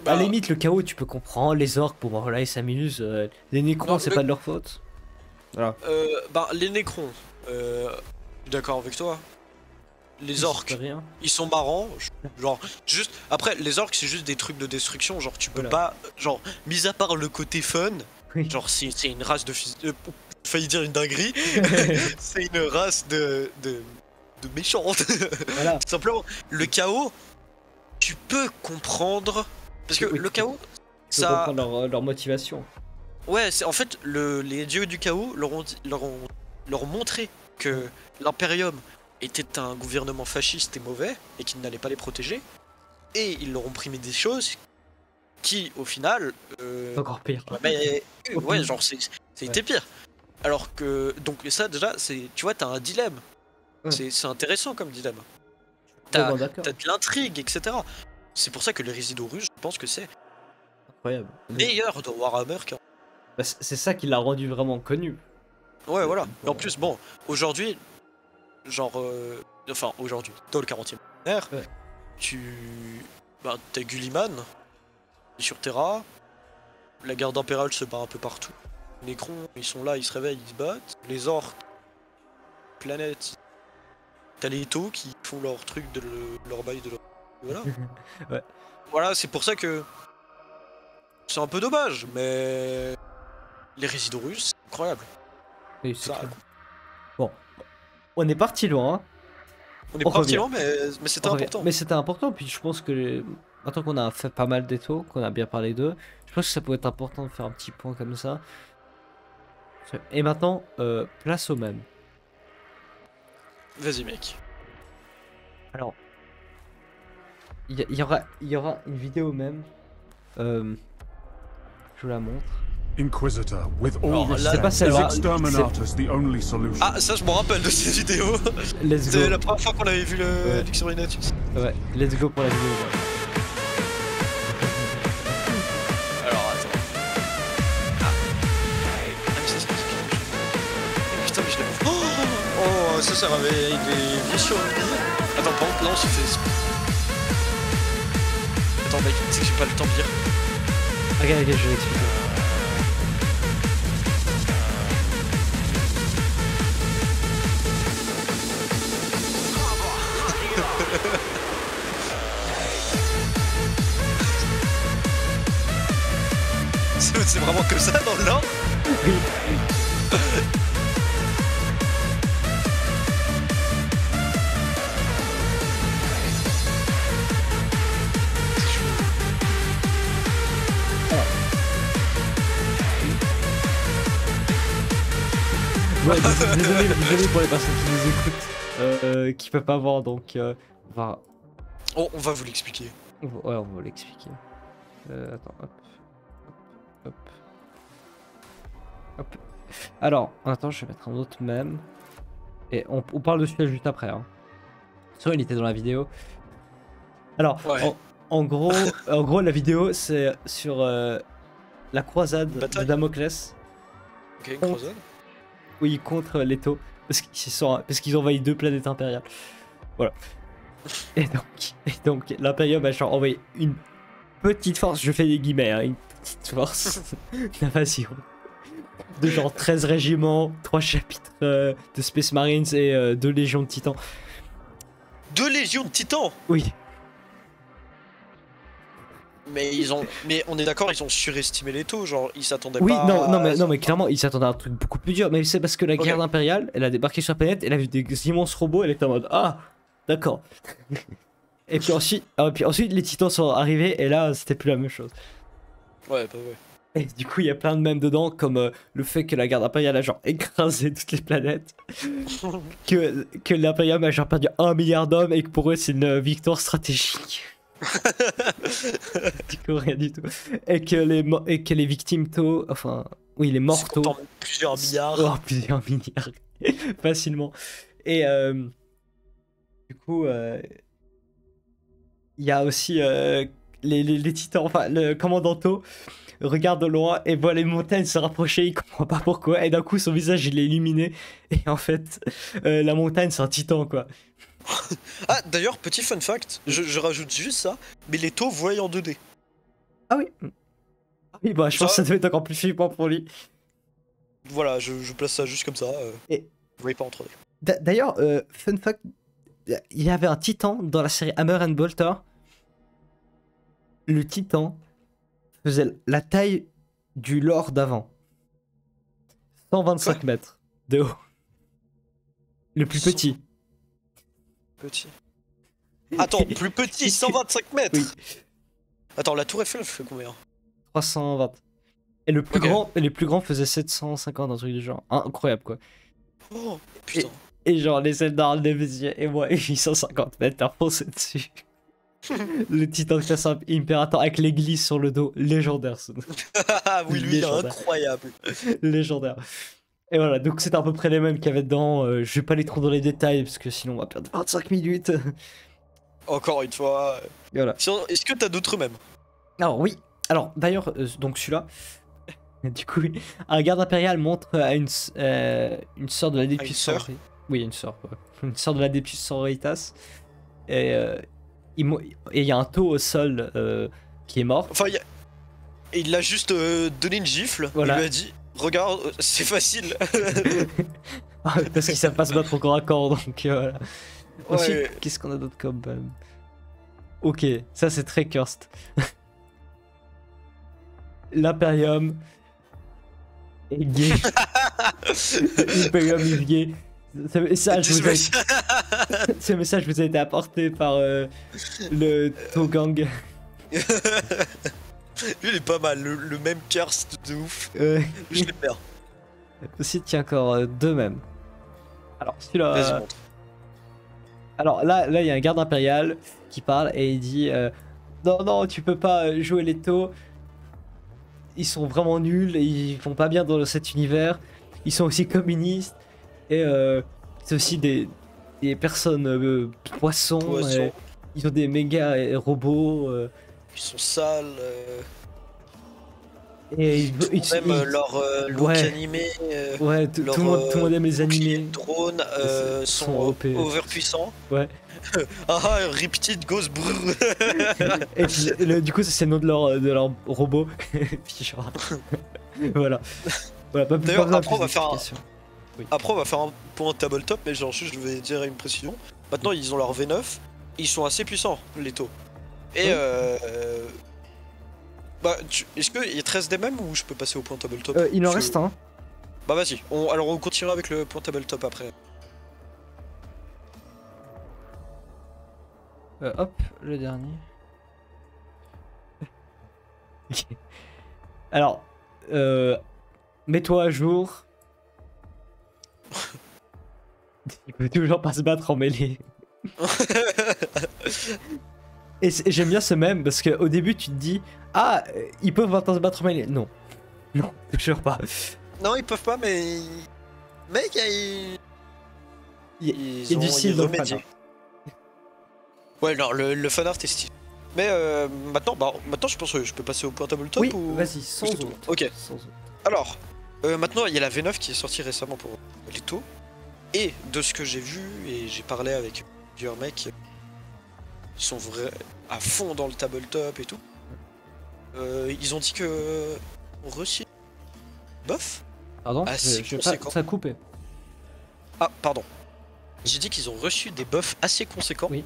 À la limite, le chaos, tu peux comprendre. Les orques, bon, voilà, ils s'amusent. Les nécrons, c'est pas de leur faute. Voilà. Les nécrons, je suis d'accord avec toi. Les orques, ils sont marrants. Genre, juste. Après, les orques, c'est juste des trucs de destruction. Genre, tu peux pas. Genre, mis à part le côté fun, genre, c'est une race de fils. Failli dire une dinguerie. C'est une race de méchantes. Voilà. Tout simplement, le chaos, tu peux comprendre. Parce que le chaos, ça. Tu peux comprendre leur motivation. Ouais, en fait, les dieux du chaos leur ont montré que l'Imperium était un gouvernement fasciste et mauvais et qu'ils n'allaient pas les protéger. Et ils leur ont primé des choses qui, au final. Encore pire. Ouais, genre, c'était pire. Alors que. Donc, ça, déjà, tu vois, t'as un dilemme. C'est intéressant comme dilemme. T'as de l'intrigue, etc. C'est pour ça que les résidus russes, je pense que c'est incroyable. Meilleur de Warhammer. C'est ça qui l'a rendu vraiment connu. Ouais, voilà. Et en plus, bon, aujourd'hui, genre, aujourd'hui, dans le 40e millénaire, t'as Gulliman, sur Terra, la garde impériale se bat un peu partout. Les Nécrons, ils sont là, ils se réveillent, ils se battent. Les orques, planète. T'as les taux qui font leur truc de leur bail de leur... Voilà. Ouais. Voilà, c'est pour ça que c'est un peu dommage, mais les résidus russes, c'est incroyable. Oui, c'est clair. Bon, on est parti loin. Hein. On est parti loin, mais c'était important. Mais c'était important, puis je pense que maintenant qu'on a fait pas mal d'étaux, qu'on a bien parlé d'eux, je pense que ça peut être important de faire un petit point comme ça. Et maintenant, place au même. Vas-y, mec. Alors, il y aura une vidéo même. Je vous la montre. Inquisitor, with all exterminators the only solution. Ah, ça je me rappelle de cette vidéo. C'est la première fois qu'on avait vu le Luxurinatus. Ouais, let's go pour la vidéo. Alors attends. Putain, mais je l'ai pas. Oh, ça réveille des vies sur lui. Attends, par contre, là on se fait. Attends, mec, tu sais que j'ai pas le temps de dire. Ok, je vais expliquer. C'est vraiment comme ça dans le lore? Oui. Ouais, désolé pour les personnes qui nous écoutent, qui peuvent pas voir, donc Oh, on va vous l'expliquer. ouais, on va l'expliquer. Attends, hop. Hop. Hop. Alors, attends, je vais mettre un autre mème. Et on parle de celui-là juste après. Hein. Soit il était dans la vidéo. Alors, Ouais. en gros, la vidéo, c'est sur la croisade de Damoclès. Ok, une croisade. Oui, contre Leto. Parce qu'ils ont envahi 2 planètes impériales. Voilà. Et donc l'Imperium a genre envoyé une petite force, je fais des guillemets, hein, une petite force d'invasion. De genre 13 régiments, 3 chapitres de Space Marines et 2 légions de titans. 2 légions de titans. Oui. Mais on est d'accord, ils ont surestimé les taux, genre ils s'attendaient Oui, pas. non, mais clairement, ils s'attendaient à un truc beaucoup plus dur. Mais c'est parce que la garde impériale, elle a débarqué sur la planète, elle a vu des immenses robots, elle était en mode ah, d'accord. et puis ensuite, les titans sont arrivés et là, c'était plus la même chose. Ouais, bah ouais. Et du coup, il y a plein de mèmes dedans, comme le fait que la garde impériale a genre écrasé toutes les planètes, que l'impérium a genre perdu 1 milliard d'hommes et que pour eux c'est une victoire stratégique. Du coup, rien du tout. Et que les victimes tôt, enfin, oui, les morts tôt. Plusieurs milliards. Oh, plusieurs milliards. Facilement. Et du coup, il y a aussi les titans, enfin, le commandant To regarde de loin et voit les montagnes se rapprocher, il comprend pas pourquoi, et d'un coup son visage il est illuminé, et en fait, la montagne c'est un titan quoi. Ah, d'ailleurs, petit fun fact, je rajoute juste ça, mais les taux voient en 2D. Ah oui. Ah oui, bah je pense que ça devait être encore plus flippant pour lui. Voilà, je place ça juste comme ça. Et vous voyez pas en 3D. D'ailleurs, fun fact, il y avait un titan dans la série Hammer and Bolter. Le titan faisait la taille du lore d'avant. 125 mètres de haut. Le plus petit. Petit. Attends, plus petit, 125 mètres. Oui. Attends, la tour Eiffel fait combien? 320. Et le plus grand faisait 750, un truc du genre. Incroyable quoi. Oh putain. Et genre les Eldar, les Béziers et moi, 850 mètres à foncer dessus. Le titan de classe impérator avec l'église sur le dos, légendaire. Ah oui, lui, il est incroyable. Légendaire. Et voilà, donc c'était à peu près les mêmes qu'il y avait dedans. Je vais pas aller trop dans les détails parce que sinon on va perdre 25 minutes. Encore une fois. Voilà. Est-ce que t'as d'autres mêmes? Alors oui. Alors d'ailleurs, donc celui-là, du coup, un garde impérial montre à une sœur de la Dépus. Oui, une sœur. Une sœur de la Dépus Sororitas. Et il y a un taux au sol qui est mort. Enfin, il l'a juste donné une gifle. Voilà. Il lui a dit regarde, c'est facile. Parce qu'ils savent pas se battre au corps à corps, donc voilà. Ouais. Ensuite, qu'est-ce qu'on a d'autre comme ok, ça c'est très cursed. L'Imperium est gay. L'Imperium est gay. Ce message vous a été apporté par le Togang. Lui il est pas mal, le même curse de ouf. Je l'ai perdu. Aussi, tiens, encore deux mêmes. Alors, celui-là. Vas-y, montre. Alors là, il y a un garde impérial qui parle et il dit non, tu peux pas jouer les taux. Ils sont vraiment nuls, ils vont pas bien dans cet univers. Ils sont aussi communistes. Et c'est aussi des personnes poissons. Ils ont des méga robots. Ils sont sales. Et ils même leur look animé. Ouais, tout le monde aime les animés. Les drones sont overpuissants. Ouais. Ah, Riptide goes brrr. Et puis, du coup, c'est le nom de leur robot. Puis genre... voilà. D'ailleurs, après, on va faire un point tabletop, mais genre, je vais dire une précision. Maintenant, ils ont leur V9. Ils sont assez puissants, les taux. Et bah, est-ce qu'il te reste des mêmes ou je peux passer au point tabletop? Il en reste un. Bah vas-y, alors on continuera avec le point tabletop après. Hop, le dernier. Okay. Alors, mets-toi à jour. Il peut toujours pas se battre en mêlée. Et j'aime bien ce mème parce qu'au début tu te dis ah ils peuvent maintenant se battre en mêlée. Non. Non, toujours pas. Non, ils peuvent pas, mais. Mais il y a. Il y a du style dans le remédié. fanart. Ouais, alors le fanart est stylé. Mais maintenant je pense que je peux passer au point tabletop Oui, ou. vas-y, sans Juste- autre. ok. Sans autre. Alors, maintenant il y a la V9 qui est sortie récemment pour les taux. Et de ce que j'ai vu, et j'ai parlé avec plusieurs mecs, ils sont à fond dans le tabletop et tout. Ils ont dit que. On reçu buff. Pardon, Assez conséquent. ça a coupé. Ah, pardon. J'ai dit qu'ils ont reçu des buffs assez conséquents. Oui.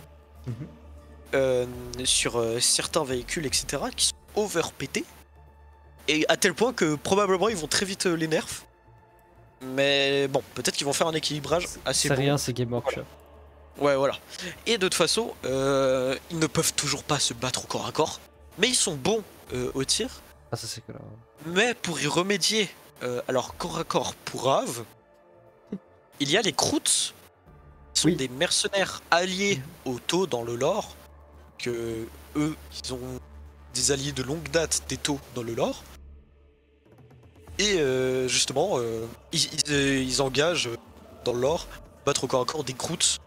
Sur certains véhicules, etc., qui sont overpétés. Et à tel point que probablement ils vont très vite les nerfs. Mais bon, peut-être qu'ils vont faire un équilibrage assez C'est bon. rien, c'est Game Workshop. Ouais, voilà. Et de toute façon, ils ne peuvent toujours pas se battre au corps à corps. Mais ils sont bons au tir. Ah, ça c'est que là. Mais pour y remédier, alors corps à corps pour Rave, il y a les Kroots, qui sont Oui. des mercenaires alliés au Tau dans le lore, que eux, ils ont des alliés de longue date des Tau dans le lore. Et justement, ils engagent dans le lore battre au corps à corps des Kroots.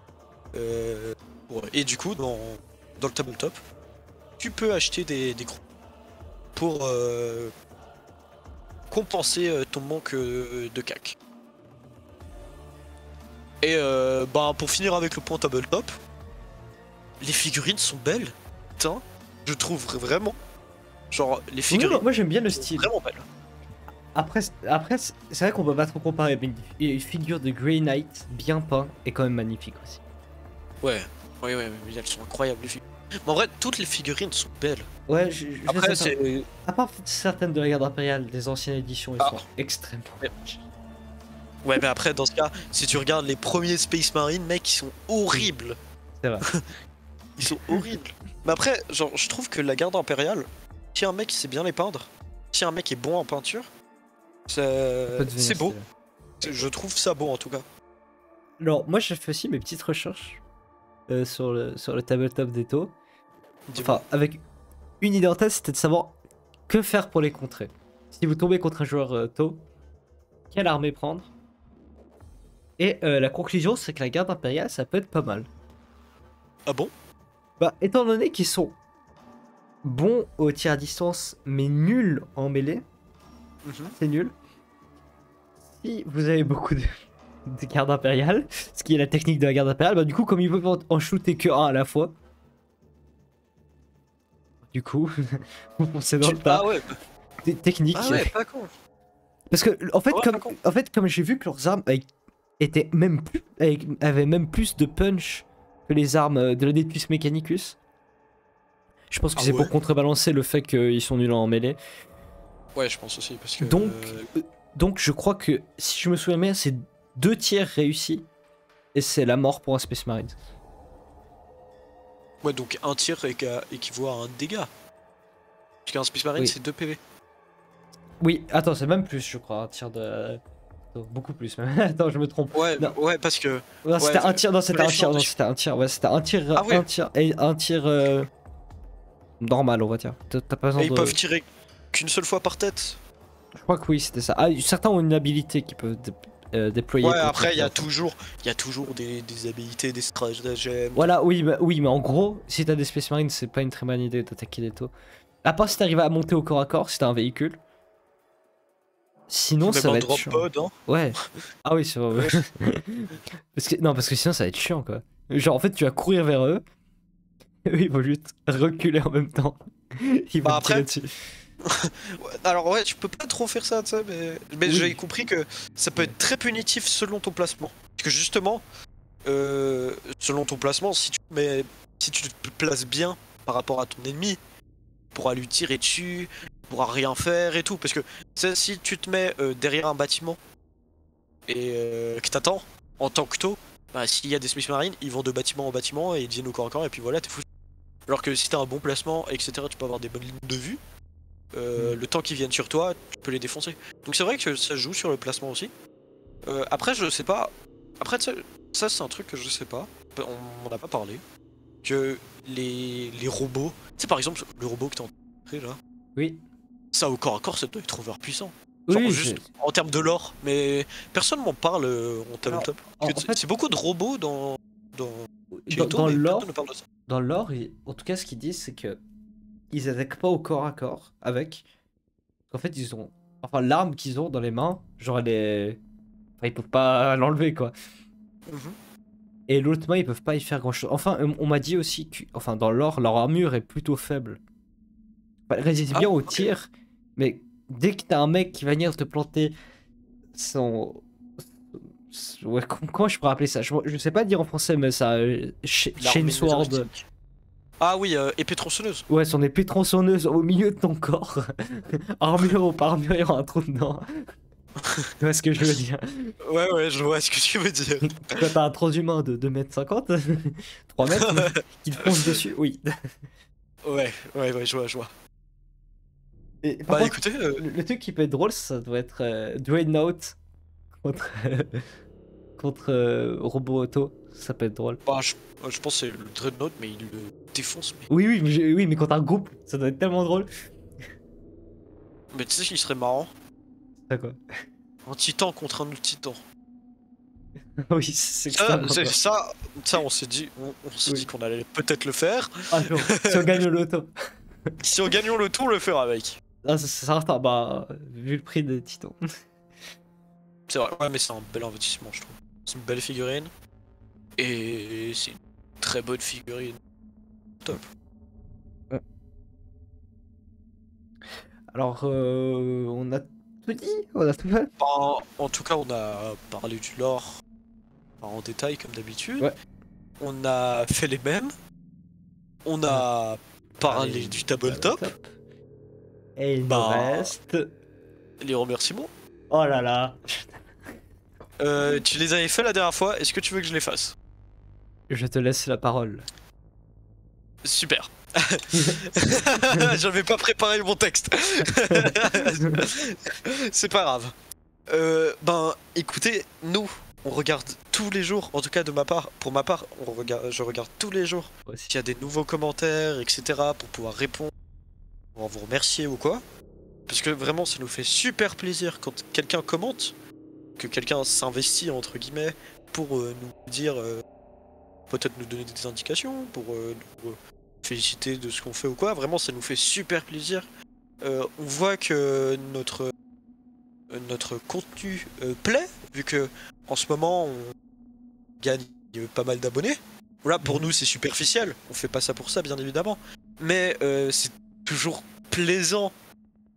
Et du coup, dans le tabletop, tu peux acheter des Kroots pour compenser ton manque de cac. Et pour finir avec le point tabletop, les figurines sont belles. Putain, je trouve vraiment. Genre, les figurines Moi j'aime bien le sont style. vraiment belles. Après c'est vrai qu'on peut pas trop comparer, mais une figure de Grey Knight bien peint est quand même magnifique aussi. Ouais, mais elles sont incroyables les figurines. Mais en vrai, toutes les figurines sont belles. Ouais, Après, sais pas. c'est. À part certaines de la garde impériale, des anciennes éditions, elles Ah. sont extrêmement Ouais. Ouais, mais après, dans ce cas, si tu regardes les premiers Space Marine, mec, ils sont horribles. C'est vrai. Ils sont horribles. Mais après, genre, je trouve que la garde impériale, si un mec sait bien les peindre, si un mec est bon en peinture, Ça peut devenir c'est beau. stylé. Je trouve ça beau en tout cas. Alors, moi j'ai fait aussi mes petites recherches sur le tabletop des taux. Dis-moi. Enfin, avec une idée en tête, c'était de savoir que faire pour les contrer. Si vous tombez contre un joueur taux, quelle armée prendre. Et la conclusion, c'est que la garde impériale, ça peut être pas mal. Ah bon? Bah, étant donné qu'ils sont bons au tir à distance, mais nuls en mêlée, c'est nul. Si vous avez beaucoup de garde impériale, ce qui est la technique de la garde impériale, bah du coup, comme ils peuvent en shooter que un à la fois, du coup, vous foncez dans le tas. Ah ouais, Technique. ah ouais, pas con. Parce que, en fait, Ouais, comme, pas con. en fait, comme j'ai vu que leurs armes étaient même plus, avaient même plus de punch que les armes de la Detus Mechanicus, je pense que Ah c'est ouais. pour contrebalancer le fait qu'ils sont nuls en mêlée. Ouais, je pense aussi, parce que. Donc je crois que, si je me souviens bien, c'est 2 tiers réussis et c'est la mort pour un Space Marine. Ouais, donc un tir équivaut à un dégât. Parce qu'un Space Marine, Oui. c'est 2 PV. Oui, attends, c'est même plus, je crois, un tir de. Beaucoup plus même. Attends, je me trompe. Ouais, Non. ouais, parce que. Non, c'était Ouais, un tir, non, c'était un les tir, non, flancs, c'était un tir, ouais, c'était un tir, Ah ouais. un tir normal, on va dire. T'as pas besoin Et ils de. peuvent tirer qu'une seule fois par tête. Je crois que oui, c'était ça. Ah, certains ont une habilité qui peuvent déployer. Ouais, pour après, il y a tirer. toujours des habilités, des stratagèmes. Voilà, oui, mais en gros, si t'as des Space Marines, c'est pas une très bonne idée d'attaquer les taux. À part si t'arrives à monter au corps à corps, si t'as un véhicule. Sinon, Même ça un va être drop chiant. pod, hein. Ouais. Ah oui, c'est vrai. parce que sinon, ça va être chiant, quoi. Genre, en fait, tu vas courir vers eux. Eux, ils vont juste reculer en même temps. Ils vont Bah, te tirer après- dessus. Ouais, alors ouais, tu peux pas trop faire ça, tu sais, mais Oui. j'ai compris que ça peut être très punitif selon ton placement. Parce que justement, selon ton placement, si tu te places bien par rapport à ton ennemi, tu pourras lui tirer dessus, tu pourras rien faire et tout. Parce que tu sais, si tu te mets derrière un bâtiment et que t'attends en tant que taux, bah s'il y a des Space Marines, ils vont de bâtiment en bâtiment et ils viennent au corps à corps et puis voilà, t'es foutu. Alors que si t'as un bon placement, etc., tu peux avoir des bonnes lignes de vue. Le temps qu'ils viennent sur toi, tu peux les défoncer. Donc c'est vrai que ça joue sur le placement aussi. Après, je sais pas. Après, tu sais, Ça, c'est un truc que je sais pas. On m'en a pas parlé. Que les robots. Tu sais, par exemple, le robot que t'as entré là. Oui. Ça, au corps à corps, ça doit être over puissant. Oui, Genre, oui, juste en termes de lore. Mais personne m'en parle en tabletop. en fait- C'est beaucoup de robots dans. dans mais l'or, personne ne parle de ça. dans l'or, en tout cas, ce qu'ils disent, c'est que ils attaquent pas au corps à corps avec. En fait, ils ont. Enfin, l'arme qu'ils ont dans les mains, genre, elle est. Enfin, ils peuvent pas l'enlever, quoi. Mhm. Et l'autre main, ils peuvent pas y faire grand chose. Enfin, on m'a dit aussi que. Enfin, dans l'or, leur armure est plutôt faible. Enfin, elle résiste bien au ok. tir, mais dès que t'as un mec qui va venir te planter son. Ouais, comment je pourrais appeler ça? Je sais pas dire en français, mais ça. L'armée Chainsword. métallique. Ah oui, épée tronçonneuse. Ouais, son épée tronçonneuse au milieu de ton corps. Armure ou pas armure, il y aura un trou dedans. Tu vois ce que je veux dire? Ouais, je vois ce que tu veux dire. Quand t'as un transhumain de 2,50 m, 3 mètres, qui te fonce dessus, oui. Ouais, je vois. Et, par Bah contre, écoutez, le truc qui peut être drôle, ça doit être Dwayne Out contre, contre Robot Auto. Ça peut être drôle. bah, je pense que c'est le Dreadnought, mais il le défonce. Oui, oui, mais contre un groupe, ça doit être tellement drôle. Mais tu sais ce qui serait marrant? Ça quoi. Un titan contre un autre titan. Oui, c'est Ça, extrêmement drôle. ça on s'est dit, on s'est dit qu'on allait peut-être le faire. Ah non, si on gagne le loto. Si on gagnons le tour, on le fera, mec. Ah, ça reste un... Bah, vu le prix des titans. C'est vrai, ouais, mais c'est un bel investissement, je trouve. C'est une belle figurine. Et c'est une très bonne figurine. Top. Alors, on a tout dit? On a tout fait? En tout cas, on a parlé du lore en détail, comme d'habitude. Ouais. On a fait les mêmes. On a parlé du tabletop. Et il nous Bah. reste... Les remerciements. Oh là là. Tu les avais fait la dernière fois, est-ce que tu veux que je les fasse? Je te laisse la parole. Super. J'avais pas préparé mon texte. C'est pas grave. Ben, écoutez, nous, on regarde tous les jours, en tout cas de ma part, pour ma part, je regarde tous les jours Aussi. s'il y a des nouveaux commentaires, etc. pour pouvoir répondre, pour vous remercier ou quoi. Parce que vraiment, ça nous fait super plaisir quand quelqu'un commente, que quelqu'un s'investit, entre guillemets, pour nous dire, peut-être nous donner des indications, pour nous féliciter de ce qu'on fait ou quoi. Vraiment, ça nous fait super plaisir. On voit que notre contenu plaît, vu que en ce moment, on gagne pas mal d'abonnés. Voilà, pour nous, c'est superficiel. On fait pas ça pour ça, bien évidemment. Mais c'est toujours plaisant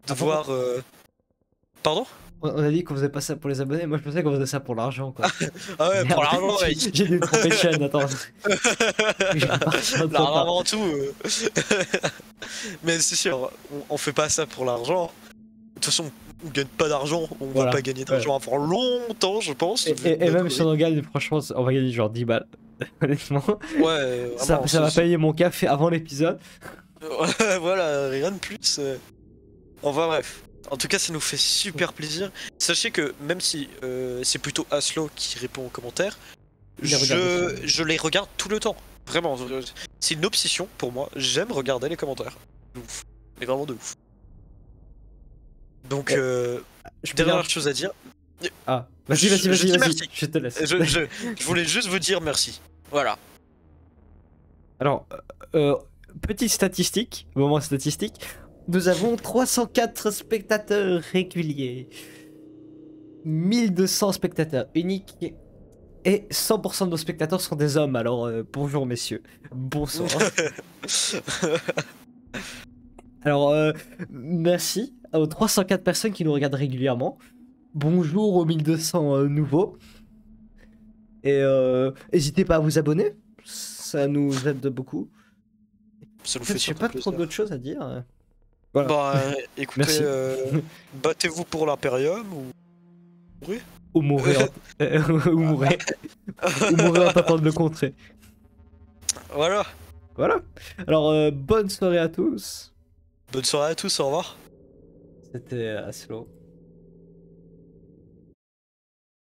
de voir... Pardon? On a dit qu'on faisait pas ça pour les abonnés, moi je pensais qu'on faisait ça pour l'argent quoi. Ah ouais, pour Merde. l'argent, mec. J'ai dû me tromper de chaîne, attends. Je vais partir de L'argent part. avant tout. Mais c'est sûr, on fait pas ça pour l'argent. De toute façon, on gagne pas d'argent, on Voilà. va pas gagner d'argent avant longtemps, je pense. Et même si on en gagne, franchement, on va gagner genre 10 balles. Honnêtement. Ouais, Ça vraiment, va payer mon café avant l'épisode. Ouais, voilà, rien de plus. Enfin bref. En tout cas, ça nous fait super plaisir. Sachez que même si c'est plutôt Aslo qui répond aux commentaires, Il les regarde aussi. je les regarde tout le temps. Vraiment, c'est une obsession pour moi. J'aime regarder les commentaires. De ouf. Mais vraiment de ouf. Donc, Je peux dernière dire- chose à dire. Ah, Je dis vas-y, merci. je te laisse. Je voulais juste vous dire merci. Voilà. Alors, petite statistique, moment statistique, nous avons 304 spectateurs réguliers, 1200 spectateurs uniques, et 100% de nos spectateurs sont des hommes, alors bonjour messieurs, bonsoir. Alors, merci aux 304 personnes qui nous regardent régulièrement, bonjour aux 1200 nouveaux, et n'hésitez pas à vous abonner, ça nous aide beaucoup. Ça nous Je fait sais surtout pas plaisir. trop d'autres choses à dire. Voilà. Bah, écoutez, Merci. battez-vous pour l'Imperium ou... Ou mourir. Ou mourir. Ou mourir en tentant de le contrer. Voilà. Voilà. Alors, bonne soirée à tous. Bonne soirée à tous, au revoir. C'était Aslo.